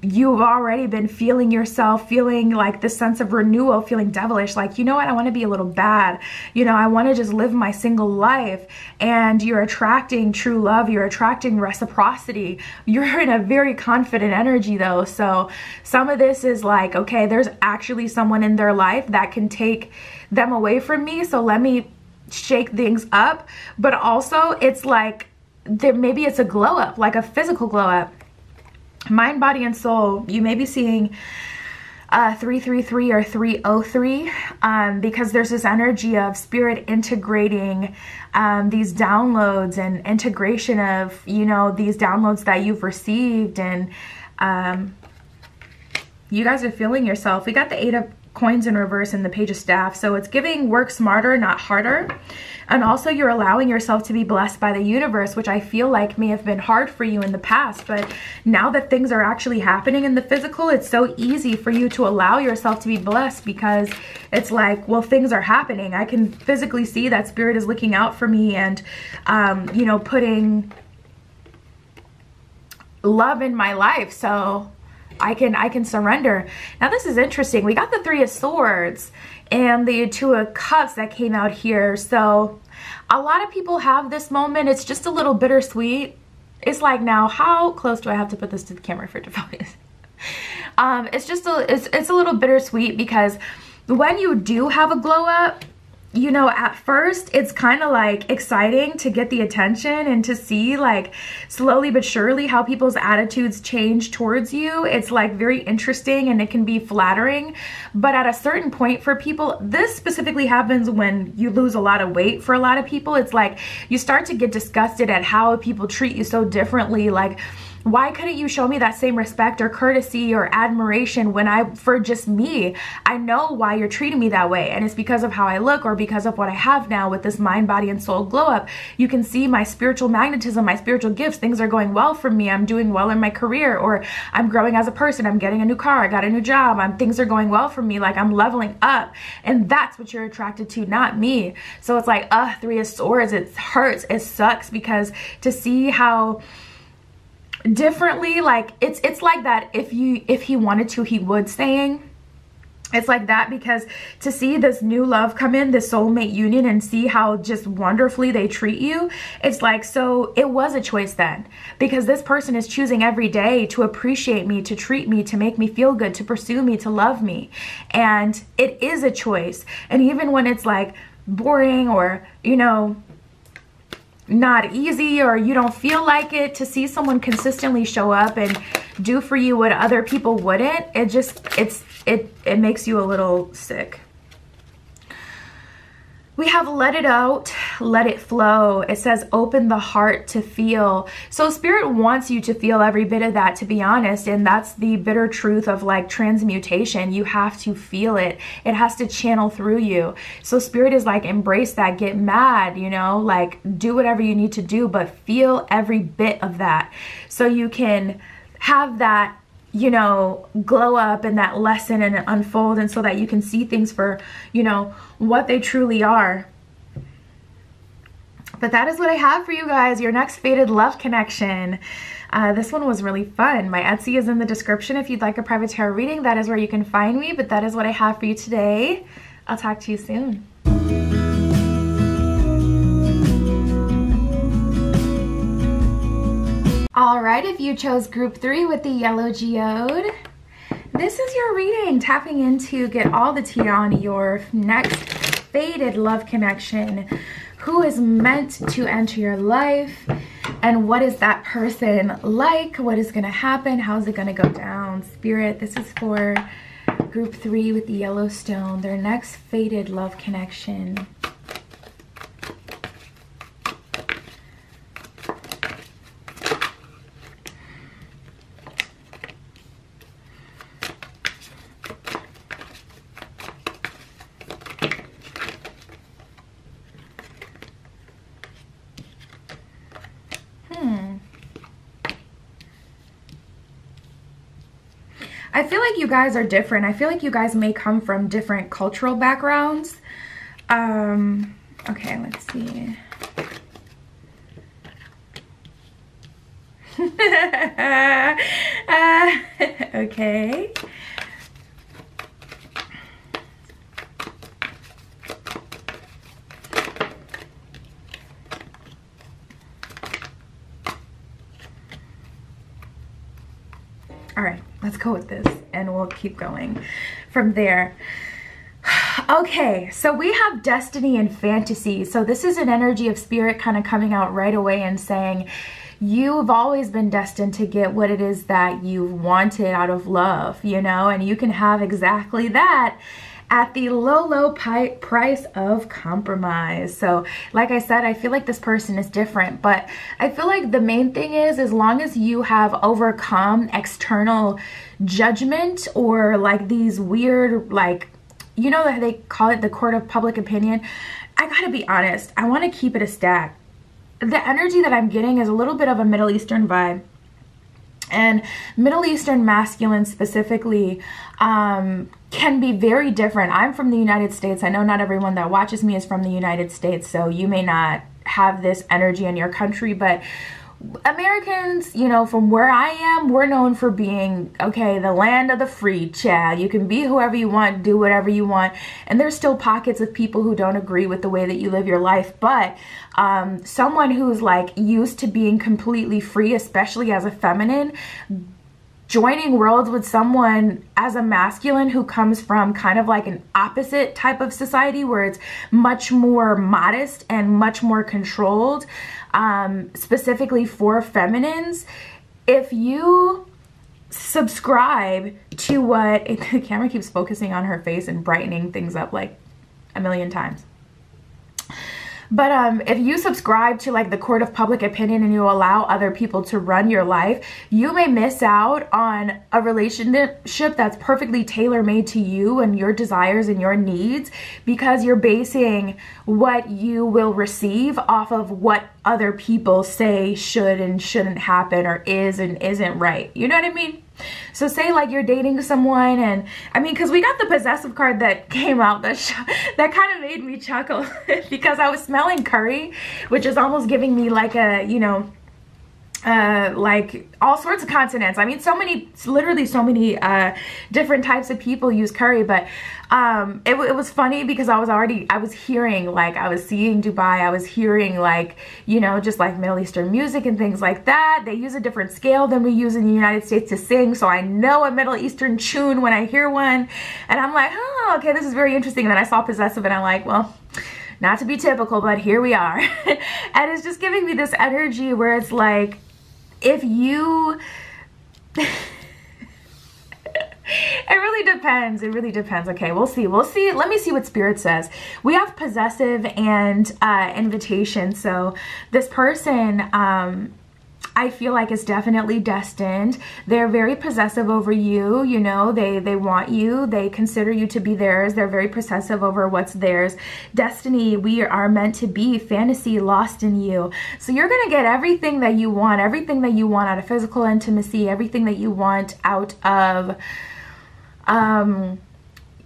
you've already been feeling yourself, feeling like this sense of renewal, feeling devilish, like, you know what, I want to be a little bad, you know, I want to just live my single life. And you're attracting true love, you're attracting reciprocity, you're in a very confident energy though. So some of this is like, okay, there's actually someone in their life that can take them away from me, so let me shake things up. But also it's like maybe it's a glow up, like a physical glow up. Mind, body, and soul. You may be seeing 333 or 303 because there's this energy of spirit integrating these downloads and integration of, you know, these downloads that you've received, and you guys are feeling yourself. We got the 8 of Coins in reverse and the Page of Staff, so it's giving work smarter, not harder. And also you're allowing yourself to be blessed by the universe, which I feel like may have been hard for you in the past, but now that things are actually happening in the physical, it's so easy for you to allow yourself to be blessed, because it's like, well, things are happening. I can physically see that spirit is looking out for me and you know, putting love in my life, so I can surrender. Now this is interesting. We got the 3 of Swords and the 2 of Cups that came out here. So a lot of people have this moment. It's just a little bittersweet. It's like, now how close do I have to put this to the camera for it to focus? It's just it's a little bittersweet, because when you do have a glow up, you know, at first it's kind of like exciting to get the attention and to see like slowly but surely how people's attitudes change towards you. It's like very interesting and it can be flattering. But at a certain point for people, this specifically happens when you lose a lot of weight. For a lot of people, it's like you start to get disgusted at how people treat you so differently. Like, why couldn't you show me that same respect or courtesy or admiration for just me? I know why you're treating me that way, and it's because of how I look or because of what I have now with this mind, body, and soul glow up. You can see my spiritual magnetism, my spiritual gifts. Things are going well for me. I'm doing well in my career, or I'm growing as a person. I'm getting a new car. I got a new job. Things are going well for me. Like, I'm leveling up, and that's what you're attracted to, not me. So it's like, 3 of Swords. It hurts. It sucks, because to see how differently, like it's like that if he wanted to, he would saying. It's like that, because to see this new love come in, this soulmate union, and see how just wonderfully they treat you, it's like, so it was a choice then, because this person is choosing every day to appreciate me, to treat me, to make me feel good, to pursue me, to love me. And it is a choice. And even when it's like boring, or, you know, not easy, or you don't feel like it, to see someone consistently show up and do for you what other people wouldn't, it makes you a little sick. We have let it out, let it flow. It says open the heart to feel. So spirit wants you to feel every bit of that, to be honest. And that's the bitter truth of like transmutation. You have to feel it. It has to channel through you. So spirit is like, embrace that, get mad, you know, like do whatever you need to do, but feel every bit of that. So you can have that, you know, glow up and that lesson and unfold, and so that you can see things for, you know, what they truly are. But that is what I have for you guys, your next fated love connection. This one was really fun. My Etsy is in the description if you'd like a private tarot reading. That is where you can find me, but that is what I have for you today. I'll talk to you soon. All right, if you chose group 3 with the yellow geode, this is your reading, tapping in to get all the tea on your next fated love connection. Who is meant to enter your life, and what is that person like? What is gonna happen? How's it gonna go down? Spirit, this is for group 3 with the yellow stone, their next fated love connection. I feel like you guys are different. I feel like you guys may come from different cultural backgrounds. Okay, let's see. Okay. All right, let's go with this and we'll keep going from there. Okay, so we have destiny and fantasy. So this is an energy of spirit kind of coming out right away and saying, you've always been destined to get what it is that you've wanted out of love, you know, and you can have exactly that at the low price of compromise. So like I said, I feel like this person is different, but I feel like the main thing is, as long as you have overcome external judgment or like these weird, like, you know, that they call it the court of public opinion. I gotta be honest, I want to keep it a stack. The energy that I'm getting is a little bit of a Middle Eastern vibe. And Middle Eastern masculine specifically can be very different. I'm from the United States. I know not everyone that watches me is from the United States, so you may not have this energy in your country, but Americans, you know, from where I am, we're known for being, okay, the land of the free, Chad. You can be whoever you want, do whatever you want. And there's still pockets of people who don't agree with the way that you live your life. But someone who's like used to being completely free, especially as a feminine, joining worlds with someone as a masculine who comes from kind of like an opposite type of society where it's much more modest and much more controlled, specifically for feminines. If you subscribe to what the camera keeps focusing on her face and brightening things up like a million times. But if you subscribe to like the court of public opinion and you allow other people to run your life, you may miss out on a relationship that's perfectly tailor-made to you and your desires and your needs, because you're basing what you will receive off of what other people say should and shouldn't happen or is and isn't right. You know what I mean? So say like you're dating someone, and I mean, because we got the possessive card that came out that kind of made me chuckle because I was smelling curry, which is almost giving me like a, you know, like all sorts of consonants. I mean, so many, literally so many different types of people use curry, but it was funny because I was hearing, like, I was seeing Dubai, I was hearing like, you know, just like Middle Eastern music and things like that. They use a different scale than we use in the United States to sing, so I know a Middle Eastern tune when I hear one, and I'm like, oh, okay, this is very interesting. And then I saw possessive and I'm like, well, not to be typical, but here we are. And it's just giving me this energy where it's like, if you it really depends. It really depends. Okay, we'll see. Let me see what spirit says. We have possessive and invitation. So this person, I feel like is definitely destined. They're very possessive over you, you know, they want you, they consider you to be theirs, they're very possessive over what's theirs. Destiny, we are meant to be, fantasy, lost in you. So you're gonna get everything that you want out of physical intimacy, everything that you want out of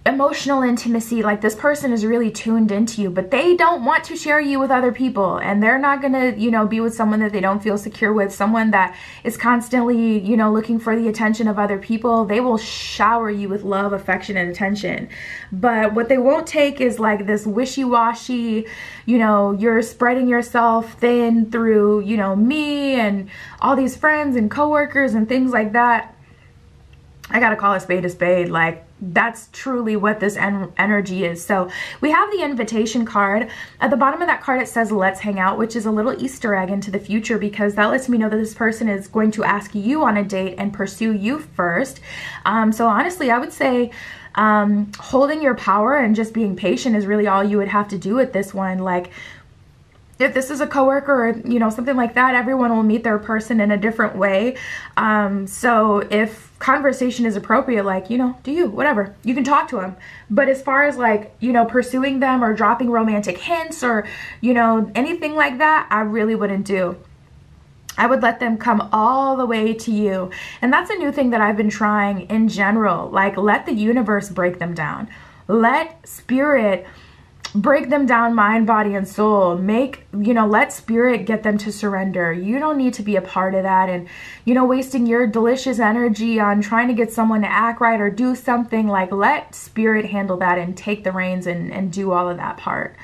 emotional intimacy. Like, this person is really tuned into you, but they don't want to share you with other people, and they're not gonna, you know, be with someone that they don't feel secure with, someone that is constantly, you know, looking for the attention of other people. They will shower you with love, affection, and attention, but what they won't take is like this wishy-washy, you know, you're spreading yourself thin through, you know, me and all these friends and coworkers and things like that. I gotta call a spade, like, that's truly what this energy is. So we have the invitation card. At the bottom of that card, it says, let's hang out, which is a little Easter egg into the future, because that lets me know that this person is going to ask you on a date and pursue you first. So honestly, I would say holding your power and just being patient is really all you would have to do with this one. Like, if this is a coworker or, you know, something like that, everyone will meet their person in a different way. So if conversation is appropriate, like, you know, do you, whatever, you can talk to them. But as far as like, you know, pursuing them or dropping romantic hints or, you know, anything like that, I really wouldn't do. I would let them come all the way to you. And that's a new thing that I've been trying in general. Like, let the universe break them down. Let spirit break them down mind, body, and soul. Make, you know, let spirit get them to surrender. You don't need to be a part of that and, you know, wasting your delicious energy on trying to get someone to act right or do something. Like, let spirit handle that and take the reins and do all of that part.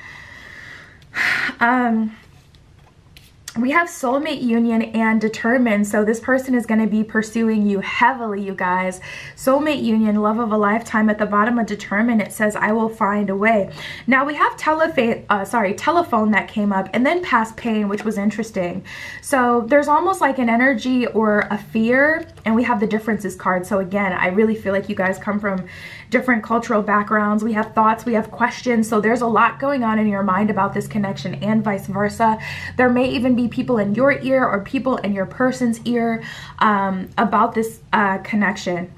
We have soulmate union and determined. So this person is going to be pursuing you heavily, you guys. Soulmate union, love of a lifetime. At the bottom of determined, it says, I will find a way. Now we have telephone that came up, and then past pain, which was interesting. So there's almost like an energy or a fear, and we have the differences card. So again, I really feel like you guys come from different cultural backgrounds. We have thoughts, we have questions. So there's a lot going on in your mind about this connection and vice versa. There may even be people in your ear or people in your person's ear about this connection.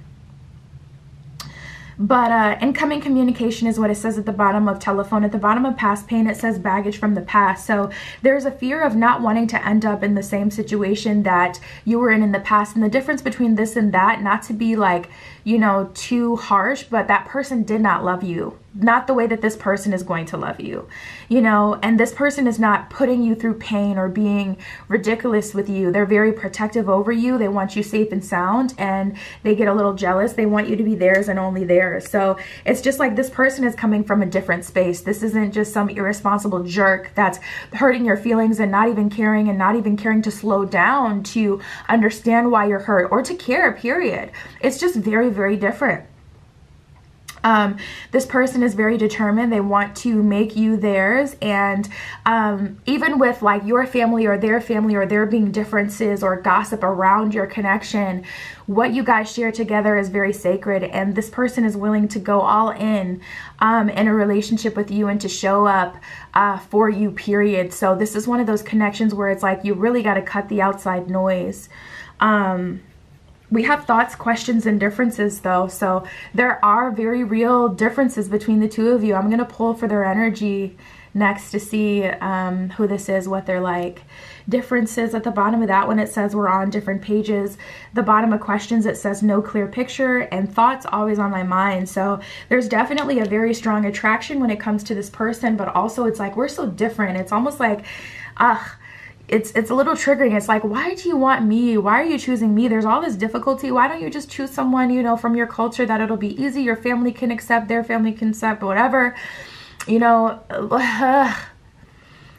But incoming communication is what it says at the bottom of telephone. At the bottom of past pain, it says baggage from the past. So there's a fear of not wanting to end up in the same situation that you were in the past. And the difference between this and that, not to be like, you know, too harsh, but that person did not love you. Not the way that this person is going to love you, you know, and this person is not putting you through pain or being ridiculous with you. They're very protective over you. They want you safe and sound, and they get a little jealous. They want you to be theirs and only theirs. So it's just like this person is coming from a different space. This isn't just some irresponsible jerk that's hurting your feelings and not even caring to slow down to understand why you're hurt or to care, period. It's just very, very different. This person is very determined. They want to make you theirs. And even with like your family or there being differences or gossip around your connection, what you guys share together is very sacred. And this person is willing to go all in a relationship with you and to show up for you, period. So this is one of those connections where it's like you really got to cut the outside noise. We have thoughts, questions, and differences though. So there are very real differences between the two of you. I'm going to pull for their energy next to see who this is, what they're like. Differences at the bottom of that one, it says we're on different pages. The bottom of questions, it says no clear picture, and thoughts always on my mind. So there's definitely a very strong attraction when it comes to this person, but also it's like we're so different. It's almost like, it's a little triggering. It's like, why do you want me? Why are you choosing me? There's all this difficulty. Why don't you just choose someone, you know, from your culture that it'll be easy. Your family can accept, their family can accept, whatever, you know.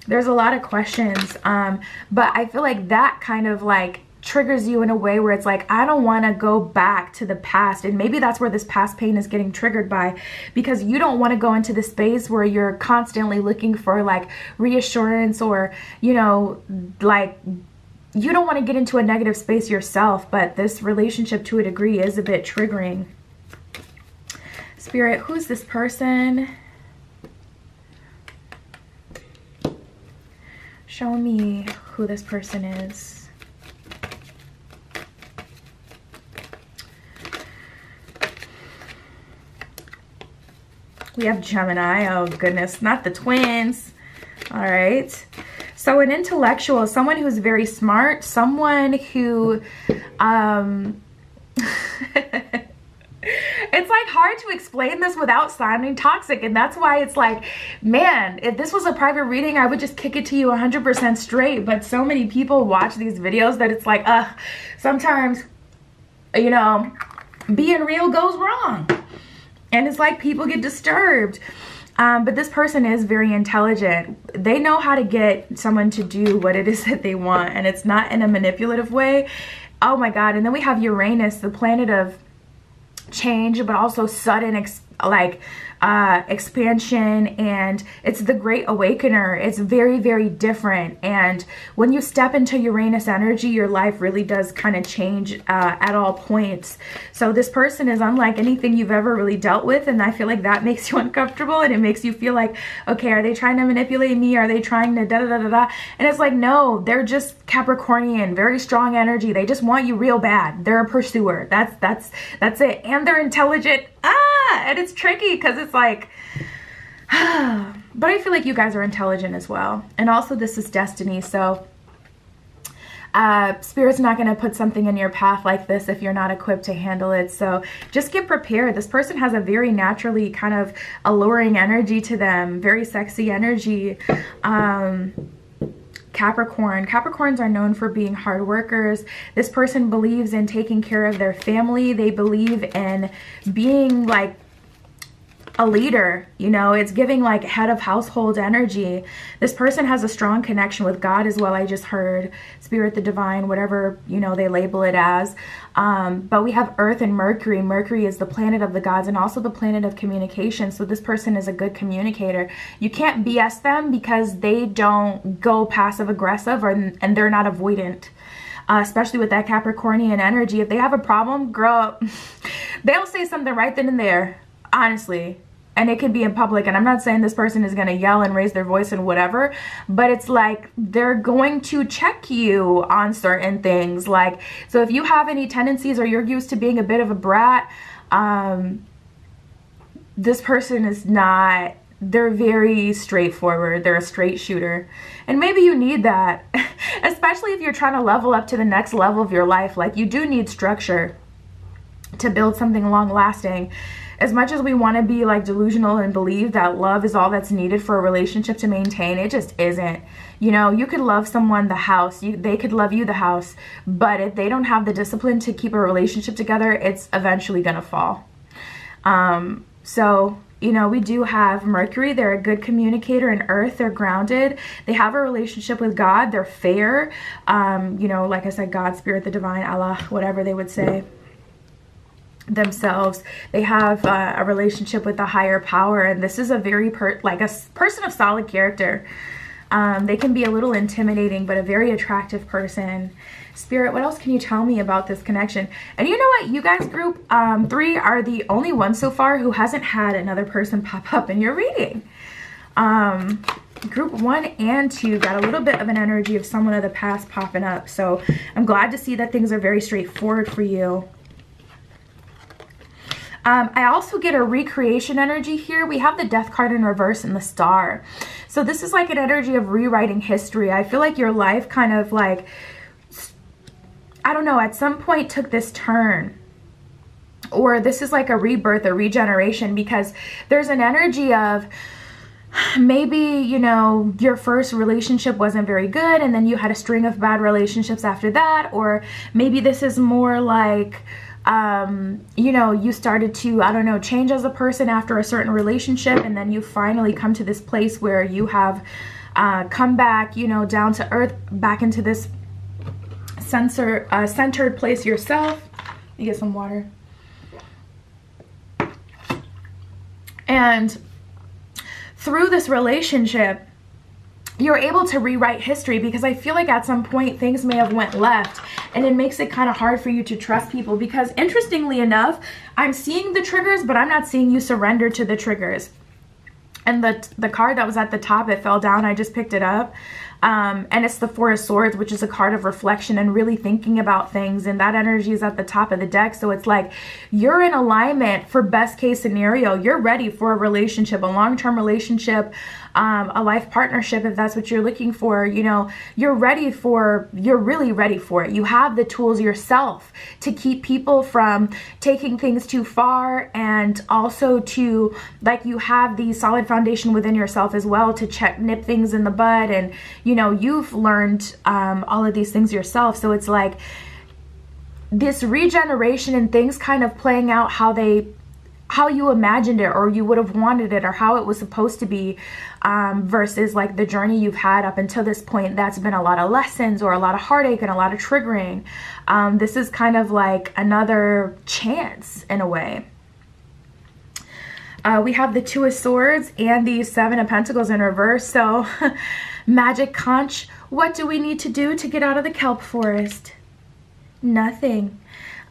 There's a lot of questions. But I feel like that kind of like triggers you in a way where it's like, I don't want to go back to the past. And maybe that's where this past pain is getting triggered by, because you don't want to go into the space where you're constantly looking for like reassurance or, you know, like you don't want to get into a negative space yourself. But this relationship to a degree is a bit triggering. Spirit, who's this person? Show me who this person is. We have Gemini. Oh goodness, not the twins. All right. So an intellectual, someone who's very smart, someone who it's like hard to explain this without sounding toxic, and that's why it's like, man, if this was a private reading, I would just kick it to you 100% straight. But so many people watch these videos that it's like, sometimes, you know, being real goes wrong. And it's like people get disturbed. But this person is very intelligent. They know how to get someone to do what it is that they want. And it's not in a manipulative way. Oh my God. And then we have Uranus, the planet of change, but also sudden expansion, and it's the great awakener. It's very, very different. And when you step into Uranus energy, your life really does kind of change at all points. So this person is unlike anything you've ever really dealt with, and I feel like that makes you uncomfortable, and it makes you feel like, okay, are they trying to manipulate me? Are they trying to da-da-da-da-da? And it's like, no, they're just Capricornian, very strong energy. They just want you real bad. They're a pursuer. That's it. And they're intelligent. And it's tricky because it's like, but I feel like you guys are intelligent as well. And also this is destiny. So Spirit's not going to put something in your path like this if you're not equipped to handle it. So just get prepared. This person has a very naturally kind of alluring energy to them, very sexy energy. Capricorns are known for being hard workers. This person believes in taking care of their family. They believe in being like a leader, you know, it's giving like head of household energy. This person has a strong connection with God as well. I just heard spirit, the divine, whatever, you know, they label it as. But we have Earth and Mercury. Mercury is the planet of the gods and also the planet of communication. So this person is a good communicator. You can't BS them because they don't go passive aggressive and they're not avoidant. Especially with that Capricornian energy. If they have a problem, girl, they'll say something right then and there. Honestly, and it can be in public, and I'm not saying this person is going to yell and raise their voice and whatever, but it's like they're going to check you on certain things. Like, so if you have any tendencies or you're used to being a bit of a brat, this person is not. They're very straightforward. They're a straight shooter, and maybe you need that, especially if you're trying to level up to the next level of your life. Like, you do need structure to build something long lasting. As much as we want to be like delusional and believe that love is all that's needed for a relationship to maintain, it just isn't. You know, you could love someone the house, they could love you the house, but if they don't have the discipline to keep a relationship together, it's eventually gonna fall. So, you know, we do have Mercury. They're a good communicator, and Earth, they're grounded. They have a relationship with God. They're fair. You know, like I said, God, Spirit, the divine, Allah, whatever they would say themselves. They have a relationship with the higher power, and this is a very person of solid character. They can be a little intimidating, but a very attractive person. Spirit, what else can you tell me about this connection? And you know what, you guys, group 3 are the only ones so far who hasn't had another person pop up in your reading. Group 1 and 2 got a little bit of an energy of someone of the past popping up, so I'm glad to see that things are very straightforward for you. I also get a recreation energy here. We have the Death card in reverse and the Star. So this is like an energy of rewriting history. I feel like your life kind of like, I don't know, at some point took this turn. Or this is like a rebirth, a regeneration, because there's an energy of maybe, you know, your first relationship wasn't very good and then you had a string of bad relationships after that. Or maybe this is more like, you know, you started to, I don't know, change as a person after a certain relationship, and then you finally come to this place where you have come back, you know, down to earth, back into this centered place yourself. Let me get some water. And through this relationship, you're able to rewrite history, because I feel like at some point things may have went left, and it makes it kind of hard for you to trust people, because interestingly enough, I'm seeing the triggers, but I'm not seeing you surrender to the triggers. And the card that was at the top, it fell down, I just picked it up. And it's the Four of Swords, which is a card of reflection and really thinking about things, and that energy is at the top of the deck. So it's like you're in alignment for best case scenario. You're ready for a relationship, a long-term relationship, a life partnership, if that's what you're looking for. You know, you're really ready for it. You have the tools yourself to keep people from taking things too far, and also to, like, you have the solid foundation within yourself as well to nip things in the bud. And you know, you've learned all of these things yourself. So it's like this regeneration and things kind of playing out how you imagined it, or you would have wanted it, or how it was supposed to be, versus like the journey you've had up until this point. That's been a lot of lessons, or a lot of heartache, and a lot of triggering. This is kind of like another chance in a way. We have the Two of Swords and the Seven of Pentacles in reverse. So Magic Conch, what do we need to do to get out of the kelp forest? Nothing.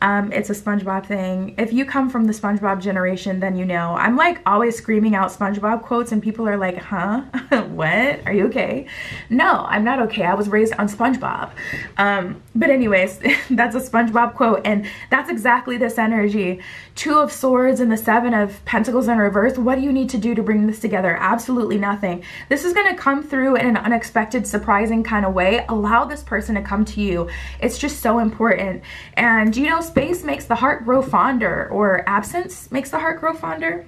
It's a SpongeBob thing. If you come from the SpongeBob generation, then you know. I'm like always screaming out SpongeBob quotes and people are like, huh? What? Are you okay? No, I'm not okay. I was raised on SpongeBob. But anyways, that's a SpongeBob quote, and that's exactly this energy. 2 of Swords and the 7 of Pentacles in reverse. What do you need to do to bring this together? Absolutely nothing. This is going to come through in an unexpected, surprising kind of way. Allow this person to come to you. It's just so important. And you know, space makes the heart grow fonder, or absence makes the heart grow fonder.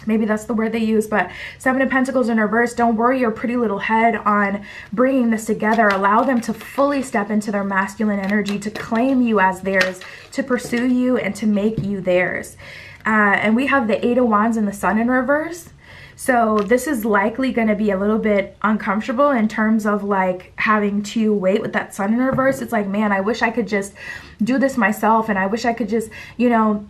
Maybe that's the word they use, but 7 of Pentacles in reverse. Don't worry your pretty little head on bringing this together. Allow them to fully step into their masculine energy, to claim you as theirs, to pursue you, and to make you theirs. And we have the 8 of Wands and the Sun in reverse. So this is likely going to be a little bit uncomfortable in terms of like having to wait with that Sun in reverse. It's like, man, I wish I could just do this myself, and I wish I could just, you know,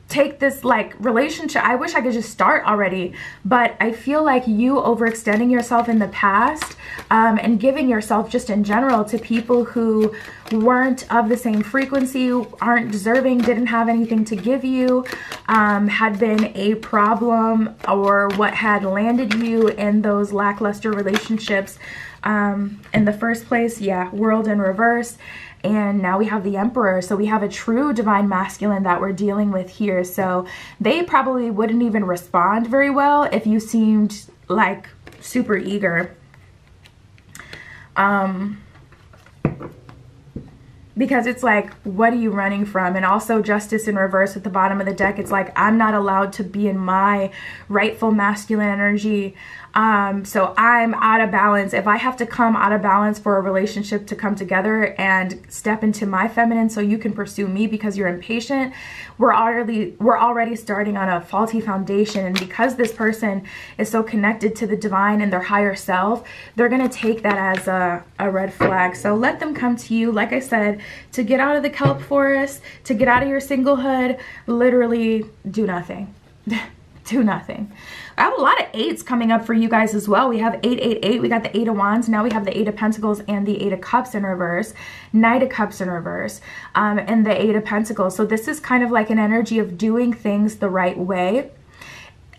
take this like relationship. I wish I could just start already. But I feel like you overextending yourself in the past and giving yourself just in general to people who weren't of the same frequency, aren't deserving, didn't have anything to give you, had been a problem, or what had landed you in those lackluster relationships in the first place. Yeah, World in reverse. And now we have the Emperor. So we have a true divine masculine that we're dealing with here. So they probably wouldn't even respond very well if you seemed like super eager. Because it's like, what are you running from? And also Justice in reverse at the bottom of the deck. It's like, I'm not allowed to be in my rightful masculine energy. So I'm out of balance. If I have to come out of balance for a relationship to come together and step into my feminine so you can pursue me because you're impatient, we're already starting on a faulty foundation. And because this person is so connected to the divine and their higher self, they're going to take that as a red flag. So let them come to you, like I said, to get out of the kelp forest, to get out of your singlehood. Literally do nothing. Do nothing. I have a lot of 8s coming up for you guys as well. We have 888. We got the 8 of Wands. Now we have the 8 of Pentacles and the 8 of Cups in reverse. Knight of Cups in reverse. And the 8 of Pentacles. So this is kind of like an energy of doing things the right way.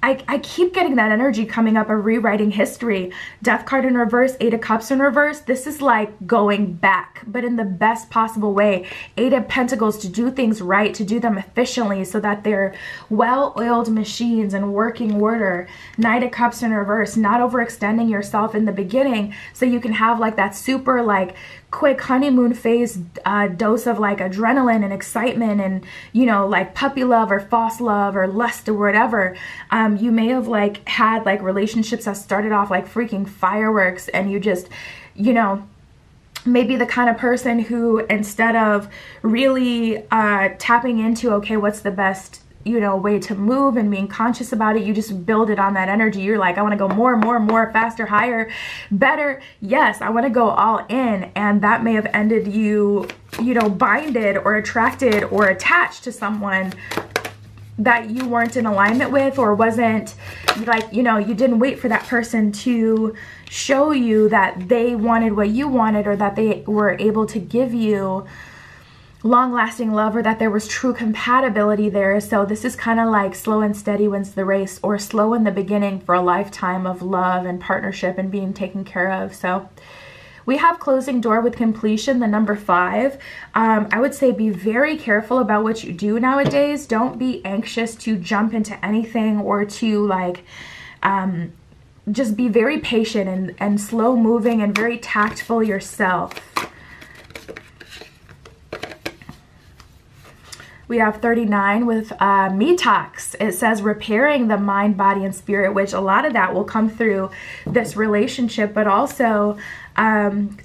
I keep getting that energy coming up of rewriting history. Death card in reverse, 8 of Cups in reverse. This is like going back, but in the best possible way. 8 of Pentacles, to do things right, to do them efficiently so that they're well-oiled machines and working order. Knight of Cups in reverse, not overextending yourself in the beginning so you can have like that super like quick honeymoon phase dose of like adrenaline and excitement and, you know, like puppy love or false love or lust or whatever. You may have like had like relationships that started off like freaking fireworks, and you just, you know, maybe the kind of person who, instead of really tapping into, okay, what's the best, you know, way to move and being conscious about it, you just build it on that energy. You're like, I want to go more, faster, higher, better. Yes, I want to go all in. And that may have ended you, you know, binded or attracted or attached to someone that you weren't in alignment with, or wasn't like, you know, you didn't wait for that person to show you that they wanted what you wanted, or that they were able to give you long-lasting love, or that there was true compatibility there. So this is kind of like slow and steady wins the race, or slow in the beginning for a lifetime of love and partnership and being taken care of. So we have closing door with completion, the number 5. I would say be very careful about what you do nowadays. Don't be anxious to jump into anything, or to like just be very patient and slow moving and very tactful yourself. We have 39 with Metox. It says repairing the mind, body, and spirit, which a lot of that will come through this relationship, but also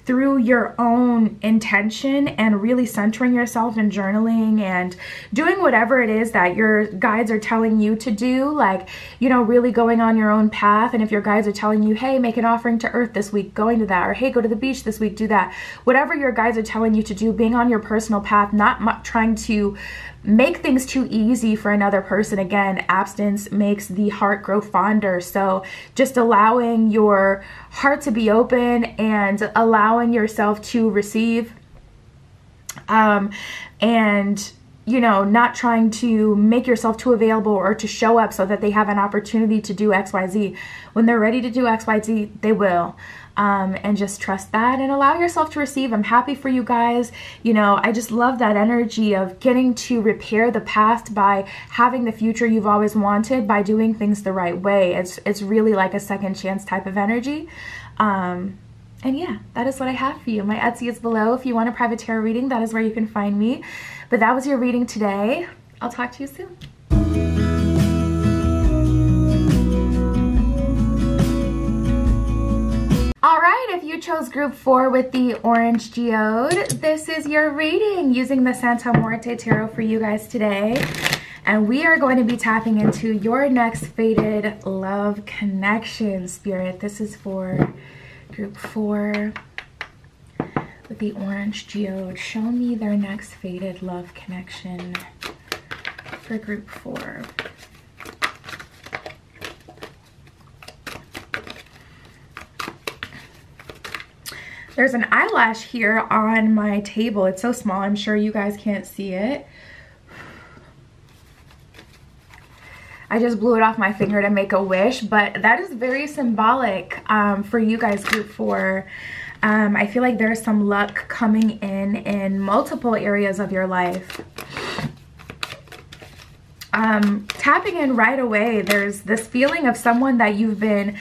through your own intention and really centering yourself and journaling and doing whatever it is that your guides are telling you to do, like, you know, really going on your own path. And if your guides are telling you, hey, make an offering to earth this week, going to that, or hey, go to the beach this week, do that. Whatever your guides are telling you to do, being on your personal path, not trying to make things too easy for another person. Again, abstinence makes the heart grow fonder. So just allowing your heart to be open and allowing yourself to receive, and you know, not trying to make yourself too available or to show up so that they have an opportunity to do XYZ. When they're ready to do XYZ, they will. And just trust that and allow yourself to receive. I'm happy for you guys. You know, I just love that energy of getting to repair the past by having the future you've always wanted, by doing things the right way. It's really like a second chance type of energy. And yeah, that is what I have for you. My Etsy is below. If you want a private tarot reading, that is where you can find me. But that was your reading today. I'll talk to you soon. All right, if you chose group 4 with the orange geode, this is your reading using the Santa Muerte Tarot for you guys today. And we are going to be tapping into your next fated love connection, Spirit. This is for group 4 with the orange geode. Show me their next fated love connection for group 4. There's an eyelash here on my table. It's so small, I'm sure you guys can't see it. I just blew it off my finger to make a wish, but that is very symbolic for you guys, group 4. I feel like there's some luck coming in multiple areas of your life. Tapping in right away, there's this feeling of someone that you've been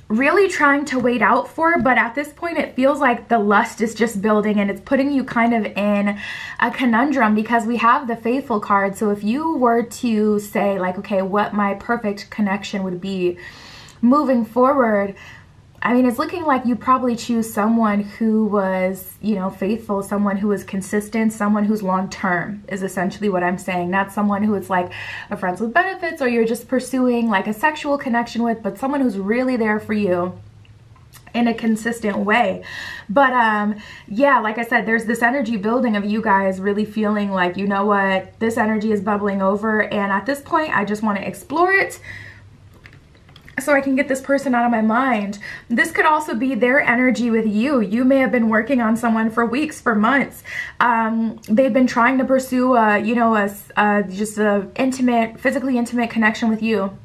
really trying to wait out for, but at this point it feels like the lust is just building and it's putting you kind of in a conundrum because we have the Faithful card. So if you were to say like, okay, what my perfect connection would be moving forward, I mean, it's looking like you'd probably choose someone who was, you know, faithful, someone who was consistent, someone who's long-term is essentially what I'm saying. Not someone who is like a friends with benefits or you're just pursuing like a sexual connection with, but someone who's really there for you in a consistent way. But yeah, like I said, there's this energy building of you guys really feeling like, you know what, this energy is bubbling over, and at this point I just want to explore it so I can get this person out of my mind. This could also be their energy with you. You may have been working on someone for weeks, for months. They've been trying to pursue, you know, just a intimate, physically intimate connection with you.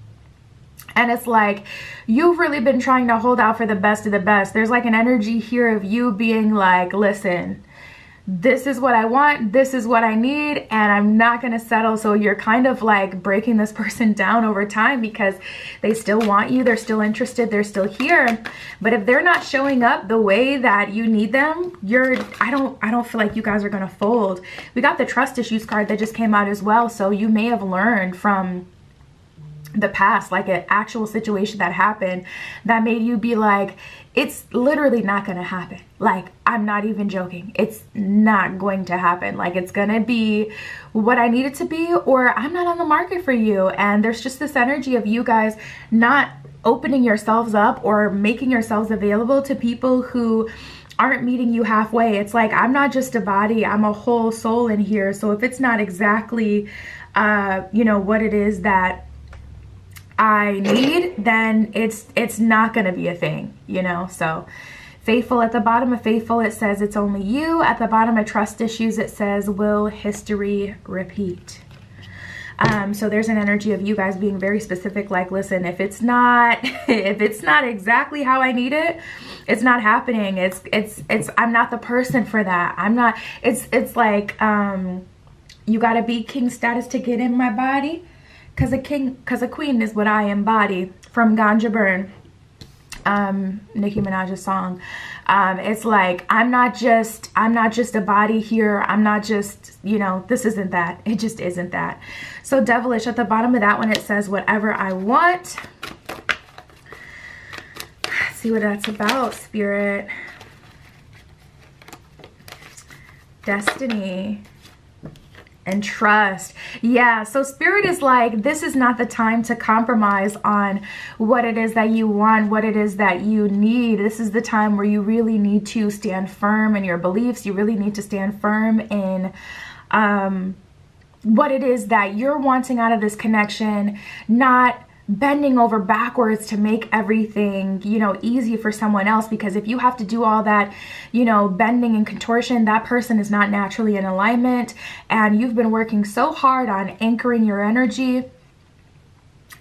And it's like, you've really been trying to hold out for the best of the best. There's like an energy here of you being like, listen, this is what I want, this is what I need, and I'm not gonna settle. So you're kind of like breaking this person down over time because they still want you, they're still interested, they're still here. But if they're not showing up the way that you need them, I don't feel like you guys are gonna fold. We got the trust issues card that just came out as well. So you may have learned from the past, like an actual situation that happened that made you be like, it's literally not gonna happen. Like, I'm not even joking. It's not going to happen. Like, it's gonna be what I need it to be, or I'm not on the market for you. And there's just this energy of you guys not opening yourselves up or making yourselves available to people who aren't meeting you halfway. It's like, I'm not just a body, I'm a whole soul in here. So if it's not exactly, you know, what it is that I need, then it's not gonna be a thing, you know. So Faithful, at the bottom of Faithful it says it's only you. At the bottom of Trust Issues it says, will history repeat? So there's an energy of you guys being very specific, like, listen, if it's not exactly how I need it, it's not happening. I'm not the person for that. I'm not, it's like, you gotta be king status to get in my body. Cause a queen is what I embody, from Ganja Burn, Nicki Minaj's song. It's like, I'm not just a body here. I'm not just, you know, this isn't that. It just isn't that. So Devilish, at the bottom of that one, it says whatever I want. Let's see what that's about, Spirit. Destiny. And trust. Yeah, so Spirit is like, this is not the time to compromise on what it is that you want, what it is that you need. This is the time where you really need to stand firm in your beliefs. You really need to stand firm in what it is that you're wanting out of this connection, not bending over backwards to make everything, you know, easy for someone else. Because if you have to do all that, you know, bending and contortion, that person is not naturally in alignment, and you've been working so hard on anchoring your energy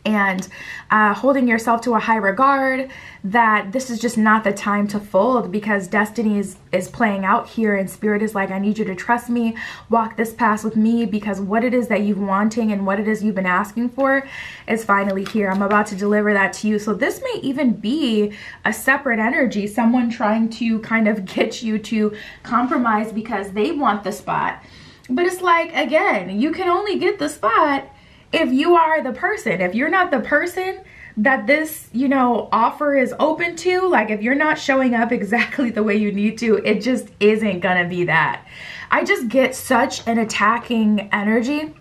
and holding yourself to a high regard, that this is just not the time to fold, because destiny is playing out here, and spirit is like, I need you to trust me, walk this path with me, because what it is that you've wanting and what it is you've been asking for is finally here. I'm about to deliver that to you. So this may even be a separate energy, someone trying to kind of get you to compromise because they want the spot. But it's like, again, you can only get the spot if you are the person. If you're not the person that this, you know, offer is open to, like if you're not showing up exactly the way you need to, it just isn't gonna be that. I just get such an attacking energy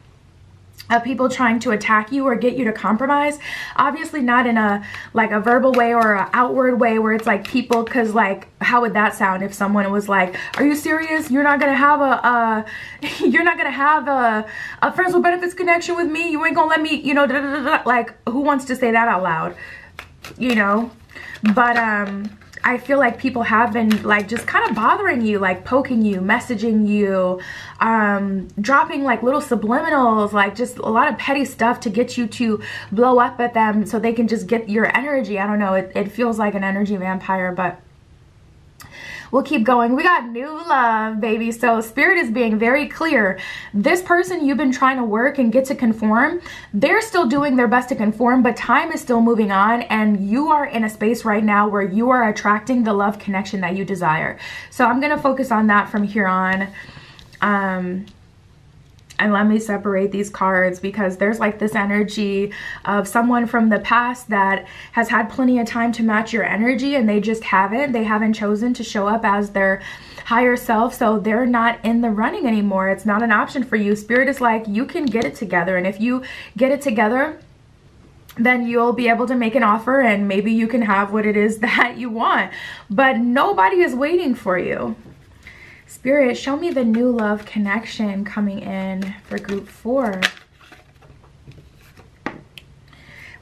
of people trying to attack you or get you to compromise. Obviously not in a like a verbal way or an outward way where it's like people, because like how would that sound if someone was like, are you serious? You're not gonna have you're not gonna have a friends with benefits connection with me? You ain't gonna let me, you know, da, da, da, da. Like who wants to say that out loud, you know? But I feel like people have been like just kind of bothering you, like poking you, messaging you, dropping like little subliminals, like just a lot of petty stuff to get you to blow up at them so they can just get your energy. I don't know, it feels like an energy vampire, but we'll keep going. We got new love, baby. So spirit is being very clear. This person you've been trying to work and get to conform, they're still doing their best to conform, but time is still moving on, and you are in a space right now where you are attracting the love connection that you desire. So I'm going to focus on that from here on. And let me separate these cards, because there's like this energy of someone from the past that has had plenty of time to match your energy, and they just haven't. They haven't chosen to show up as their higher self, so they're not in the running anymore. It's not an option for you. Spirit is like, you can get it together, and if you get it together, then you'll be able to make an offer, and maybe you can have what it is that you want. But nobody is waiting for you. Spirit, show me the new love connection coming in for group 4.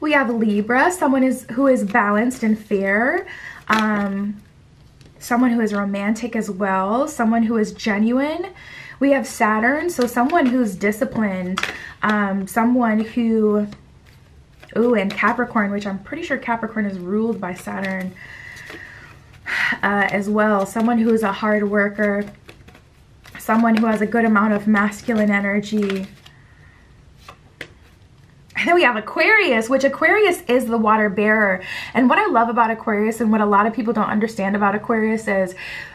We have Libra, someone who is balanced and fair. Someone who is romantic as well. Someone who is genuine. We have Saturn, so someone who's disciplined. Someone who, and Capricorn, which I'm pretty sure Capricorn is ruled by Saturn as well. Someone who is a hard worker, someone who has a good amount of masculine energy. And then we have Aquarius, which Aquarius is the water bearer. And what I love about Aquarius, and what a lot of people don't understand about Aquarius, is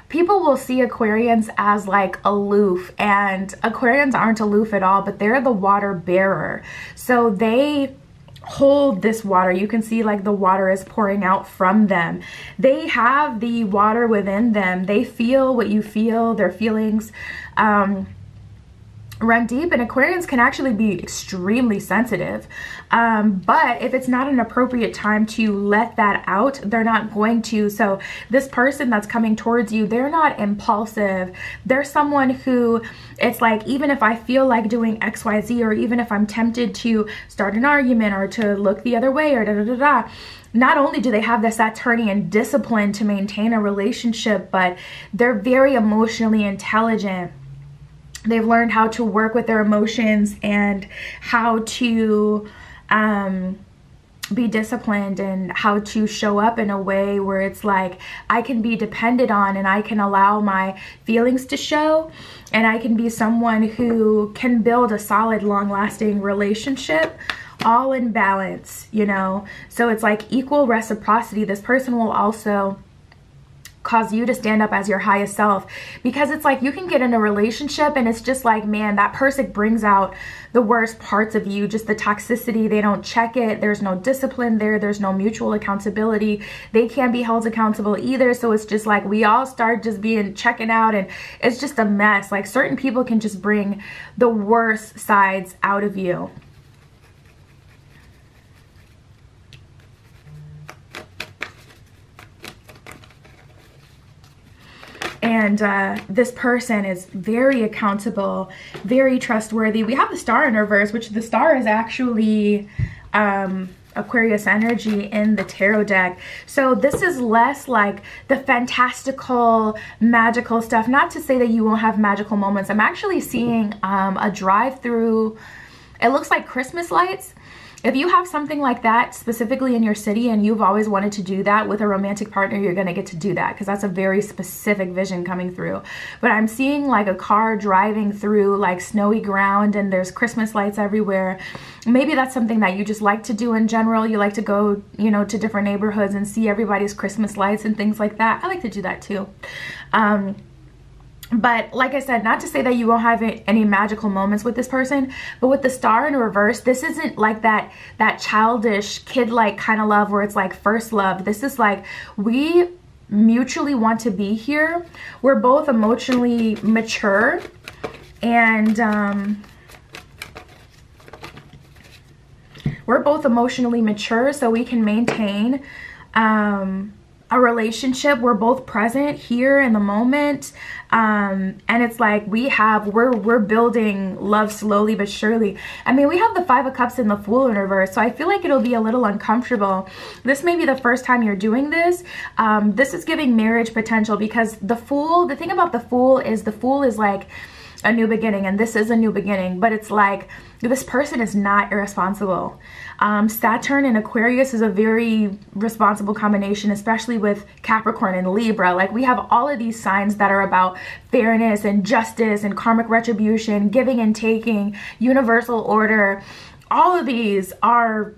people will see Aquarians as like aloof, and Aquarians aren't aloof at all, but they're the water bearer. So they hold this water. You can see like the water is pouring out from them. They have the water within them. They feel what you feel. Their feelings run deep, and Aquarians can actually be extremely sensitive, but if it's not an appropriate time to let that out, they're not going to. So this person that's coming towards you, they're not impulsive. They're someone who, it's like, even if I feel like doing XYZ, or even if I'm tempted to start an argument or to look the other way, or da da da da, not only do they have the Saturnian discipline to maintain a relationship, but they're very emotionally intelligent. They've learned how to work with their emotions and how to be disciplined, and how to show up in a way where it's like, I can be depended on, and I can allow my feelings to show, and I can be someone who can build a solid, long-lasting relationship, all in balance, you know? So it's like equal reciprocity. This person will also cause you to stand up as your highest self, because it's like you can get in a relationship and it's just like, man, that person brings out the worst parts of you, just the toxicity. They don't check it. There's no discipline there. There's no mutual accountability. They can't be held accountable either. So it's just like we all start just checking out, and it's just a mess. Like certain people can just bring the worst sides out of you. And this person is very accountable, very trustworthy. We have the star in reverse, which the star is actually Aquarius energy in the tarot deck. So this is less like the fantastical, magical stuff. Not to say that you won't have magical moments. I'm actually seeing a drive through, it looks like Christmas lights. If you have something like that specifically in your city and you've always wanted to do that with a romantic partner, you're going to get to do that, because that's a very specific vision coming through. But I'm seeing like a car driving through like snowy ground and there's Christmas lights everywhere. Maybe that's something that you just like to do in general. You like to go, you know, to different neighborhoods and see everybody's Christmas lights and things like that. I like to do that too. But like I said, not to say that you won't have any magical moments with this person, but with the star in reverse, this isn't like that childish, kid-like kind of love where it's like first love. This is like, we mutually want to be here. We're both emotionally mature, and so we can maintain a relationship. We're both present here in the moment, and it's like we're building love slowly but surely. I mean, we have the 5 of Cups and the Fool in reverse, so I feel like it'll be a little uncomfortable. This may be the first time you're doing this. This is giving marriage potential, because the thing about the Fool is like a new beginning, and this is a new beginning, but it's like this person is not irresponsible. Saturn and Aquarius is a very responsible combination, especially with Capricorn and Libra. Like, we have all of these signs that are about fairness and justice and karmic retribution, giving and taking, universal order. All of these are,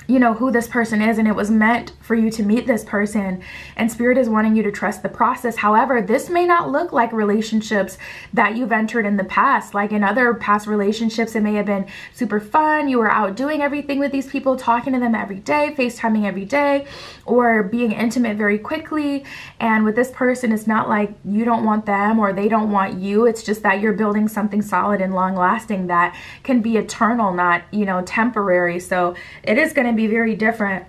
you know, who this person is, and it was meant for you to meet this person, and Spirit is wanting you to trust the process. However, this may not look like relationships that you've entered in the past. Like in other past relationships, it may have been super fun. You were out doing everything with these people, talking to them every day, FaceTiming every day, or being intimate very quickly. And with this person, it's not like you don't want them or they don't want you. It's just that you're building something solid and long lasting that can be eternal, not, you know, temporary. So it is going to be very different.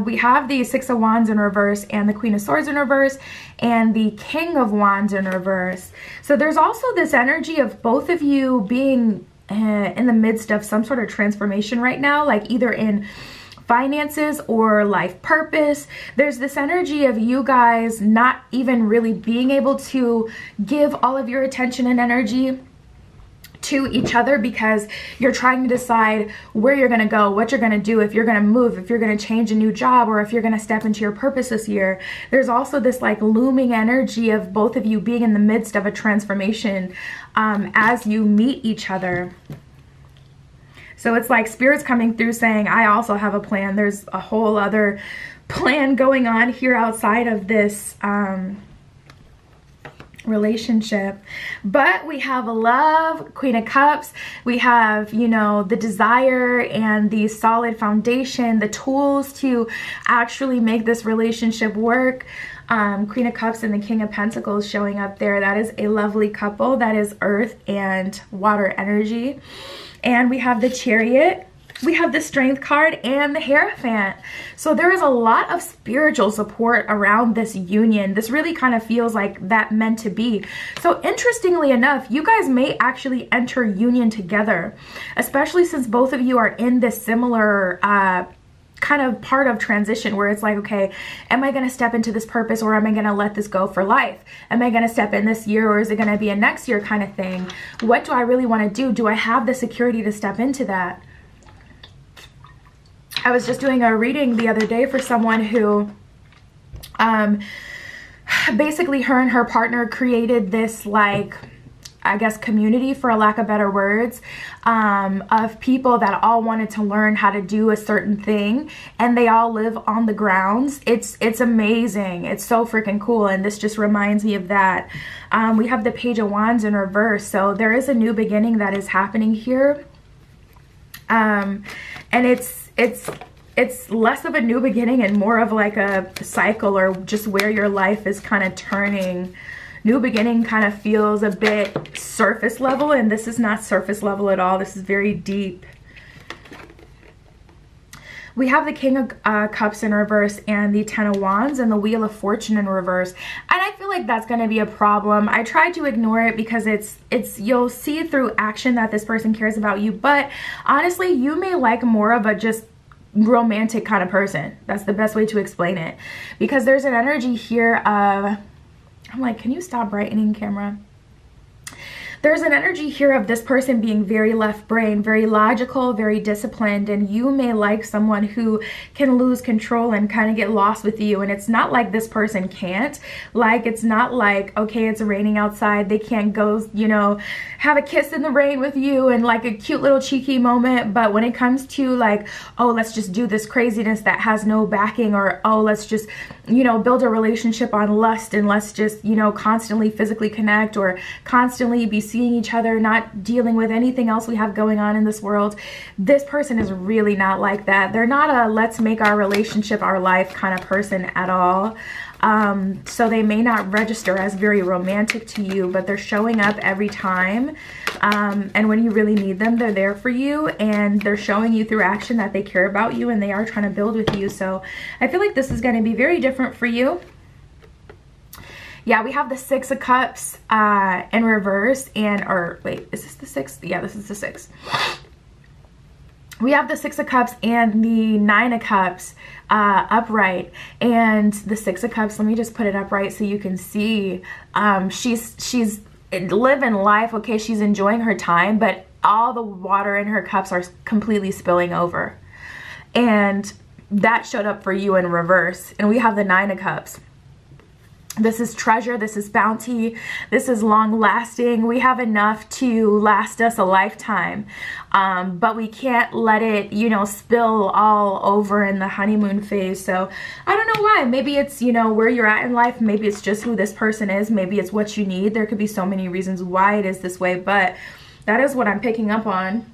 We have the 6 of Wands in reverse and the Queen of Swords in reverse and the King of Wands in reverse. So there's also this energy of both of you being in the midst of some sort of transformation right now, like either in finances or life purpose. There's this energy of you guys not even really being able to give all of your attention and energy to each other, because you're trying to decide where you're going to go, what you're going to do, if you're going to move, if you're going to change a new job, or if you're going to step into your purpose this year. There's also this like looming energy of both of you being in the midst of a transformation as you meet each other. So it's like Spirit's coming through saying, I also have a plan. There's a whole other plan going on here outside of this relationship. But we have love, Queen of Cups. We have, you know, the desire and the solid foundation, the tools to actually make this relationship work. Queen of Cups and the King of Pentacles showing up there. That is a lovely couple. That is earth and water energy. And we have the Chariot. We have the Strength card and the Hierophant. So there is a lot of spiritual support around this union. This really kind of feels like that meant to be. So interestingly enough, you guys may actually enter union together, especially since both of you are in this similar kind of part of transition where it's like, okay, am I going to step into this purpose, or am I going to let this go for life? Am I going to step in this year, or is it going to be a next year kind of thing? What do I really want to do? Do I have the security to step into that? I was just doing a reading the other day for someone who basically her and her partner created this, like, I guess community, for a lack of better words, of people that all wanted to learn how to do a certain thing, and they all live on the grounds. It's amazing. It's so freaking cool, and this just reminds me of that. We have the Page of Wands in reverse, so there is a new beginning that is happening here, and it's less of a new beginning and more of like a cycle, or just where your life is kind of turning. New beginning kind of feels a bit surface level, and this is not surface level at all. This is very deep. we have the King of Cups in reverse and the Ten of Wands and the Wheel of Fortune in reverse. And I feel like that's going to be a problem. I tried to ignore it because you'll see through action that this person cares about you. But honestly, you may like more of a just romantic kind of person. That's the best way to explain it. Because there's an energy here of, I'm like, can you stop brightening, camera? There's an energy here of this person being very left brain, very logical, very disciplined, and you may like someone who can lose control and kind of get lost with you. And it's not like this person can't. Like, it's not like, okay, it's raining outside, they can't go, you know, have a kiss in the rain with you and like a cute little cheeky moment. But when it comes to like, oh, let's just do this craziness that has no backing, or oh, let's just, you know, build a relationship on lust and let's just, you know, constantly physically connect or constantly be seeing each other, not dealing with anything else we have going on in this world. This person is really not like that. They're not a let's make our relationship our life kind of person at all. So they may not register as very romantic to you, but they're showing up every time. And when you really need them, they're there for you, and they're showing you through action that they care about you and they are trying to build with you. So I feel like this is going to be very different for you. Yeah, we have the Six of Cups in reverse, and, or wait, is this the Six? Yeah, this is the Six. We have the Six of Cups and the Nine of Cups upright, and the Six of Cups, let me just put it upright so you can see. She's living life, okay, she's enjoying her time, but all the water in her cups are completely spilling over. And that showed up for you in reverse. And we have the Nine of Cups. This is treasure, this is bounty, this is long lasting. We have enough to last us a lifetime, but we can't let it, you know, spill all over in the honeymoon phase. So I don't know why. Maybe it's, you know, where you're at in life. Maybe it's just who this person is. Maybe it's what you need. There could be so many reasons why it is this way, but that is what I'm picking up on.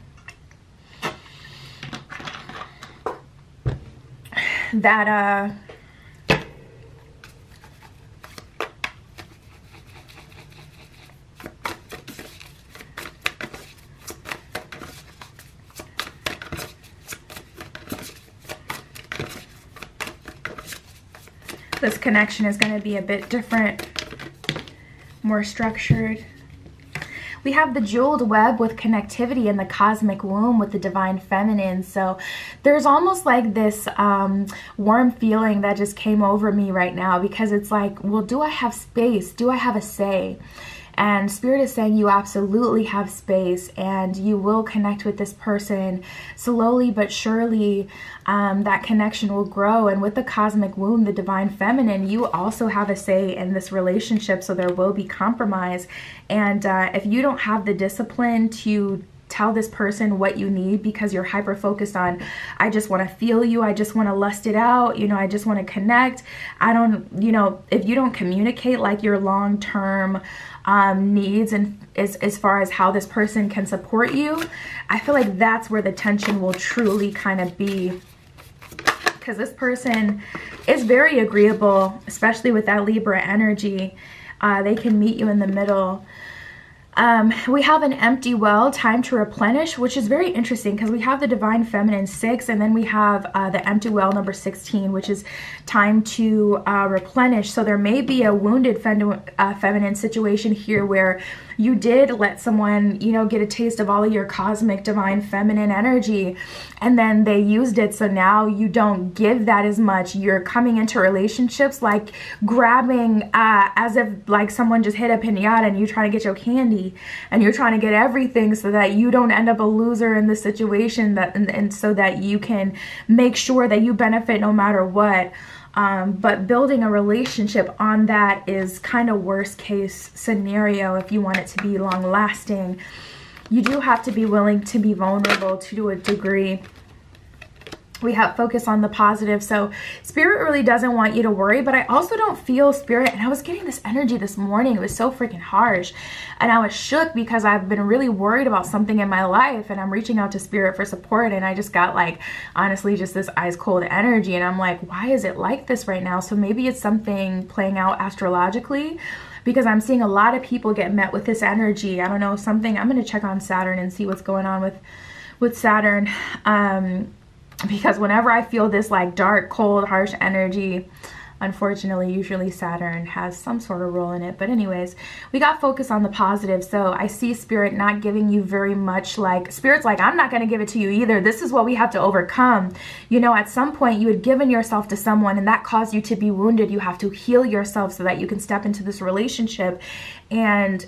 That, this connection is going to be a bit different, more structured. We have the jeweled web with connectivity in the cosmic womb with the divine feminine. So there's almost like this warm feeling that just came over me right now, because it's like, well, do I have space? Do I have a say? And Spirit is saying you absolutely have space, and you will connect with this person slowly but surely. That connection will grow. And with the cosmic womb, the divine feminine, you also have a say in this relationship. So there will be compromise. And if you don't have the discipline to tell this person what you need, because you're hyper focused on, I just want to feel you, I just want to lust it out, you know, I just want to connect. I don't, you know, if you don't communicate like your long-term needs and as far as how this person can support you, I feel like that's where the tension will truly kind of be. Because this person is very agreeable, especially with that Libra energy. They can meet you in the middle. We have an empty well, time to replenish, which is very interesting because we have the divine feminine 6, and then we have the empty well number 16, which is time to replenish. So there may be a wounded feminine situation here where you did let someone, you know, get a taste of all of your cosmic divine feminine energy, and then they used it. So now you don't give that as much. You're coming into relationships like grabbing as if like someone just hit a pinata and you're trying to get your candy, and you're trying to get everything so that you don't end up a loser in the situation, that and so that you can make sure that you benefit no matter what. But building a relationship on that is kind of worst case scenario if you want it to be long lasting. You do have to be willing to be vulnerable to a degree. We have focus on the positive. So Spirit really doesn't want you to worry, but I also don't feel Spirit. And I was getting this energy this morning. It was so freaking harsh. And I was shook because I've been really worried about something in my life, and I'm reaching out to Spirit for support. And I just got like, honestly, just this ice cold energy. And I'm like, why is it like this right now? So maybe it's something playing out astrologically, because I'm seeing a lot of people get met with this energy. I don't know, something, I'm going to check on Saturn and see what's going on with Saturn. because whenever I feel this like dark, cold, harsh energy, unfortunately, usually Saturn has some sort of role in it. But anyways, we got focus on the positive. So I see Spirit not giving you very much. Like, Spirit's like, I'm not going to give it to you either. This is what we have to overcome. You know, at some point you had given yourself to someone and that caused you to be wounded. You have to heal yourself so that you can step into this relationship and,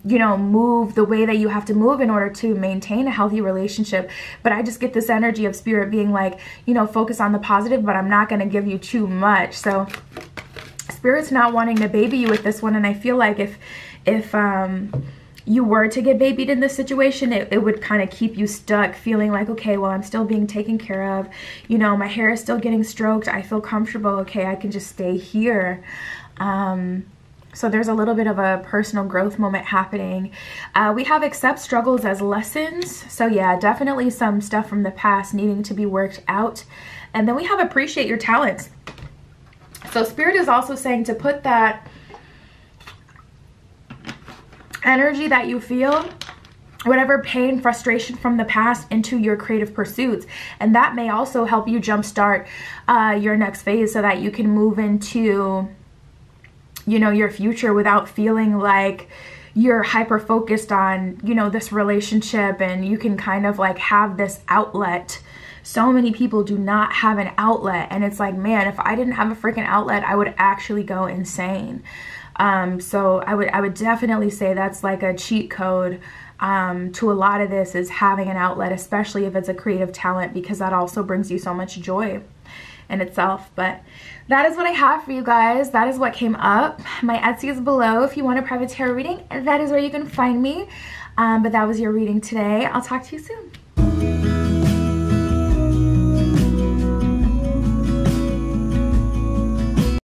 you know, move the way that you have to move in order to maintain a healthy relationship. But I just get this energy of Spirit being like, you know, focus on the positive, but I'm not going to give you too much. So Spirit's not wanting to baby you with this one. And I feel like if you were to get babied in this situation, it would kind of keep you stuck feeling like, okay, well, I'm still being taken care of. You know, my hair is still getting stroked. I feel comfortable. Okay, I can just stay here. So there's a little bit of a personal growth moment happening. We have accept struggles as lessons. So yeah, definitely some stuff from the past needing to be worked out. And then we have appreciate your talents. So Spirit is also saying to put that energy that you feel, whatever pain, frustration from the past, into your creative pursuits. And that may also help you jumpstart your next phase so that you can move into, you know, your future without feeling like you're hyper focused on, you know, this relationship, and you can kind of like have this outlet. So many people do not have an outlet, and it's like, man, if I didn't have a freaking outlet, I would actually go insane. So I would definitely say that's like a cheat code to a lot of this, is having an outlet, especially if it's a creative talent, because that also brings you so much joy in itself. But that is what I have for you guys. That is what came up. My Etsy is below if you want a private tarot reading. That is where you can find me. But that was your reading today. I'll talk to you soon.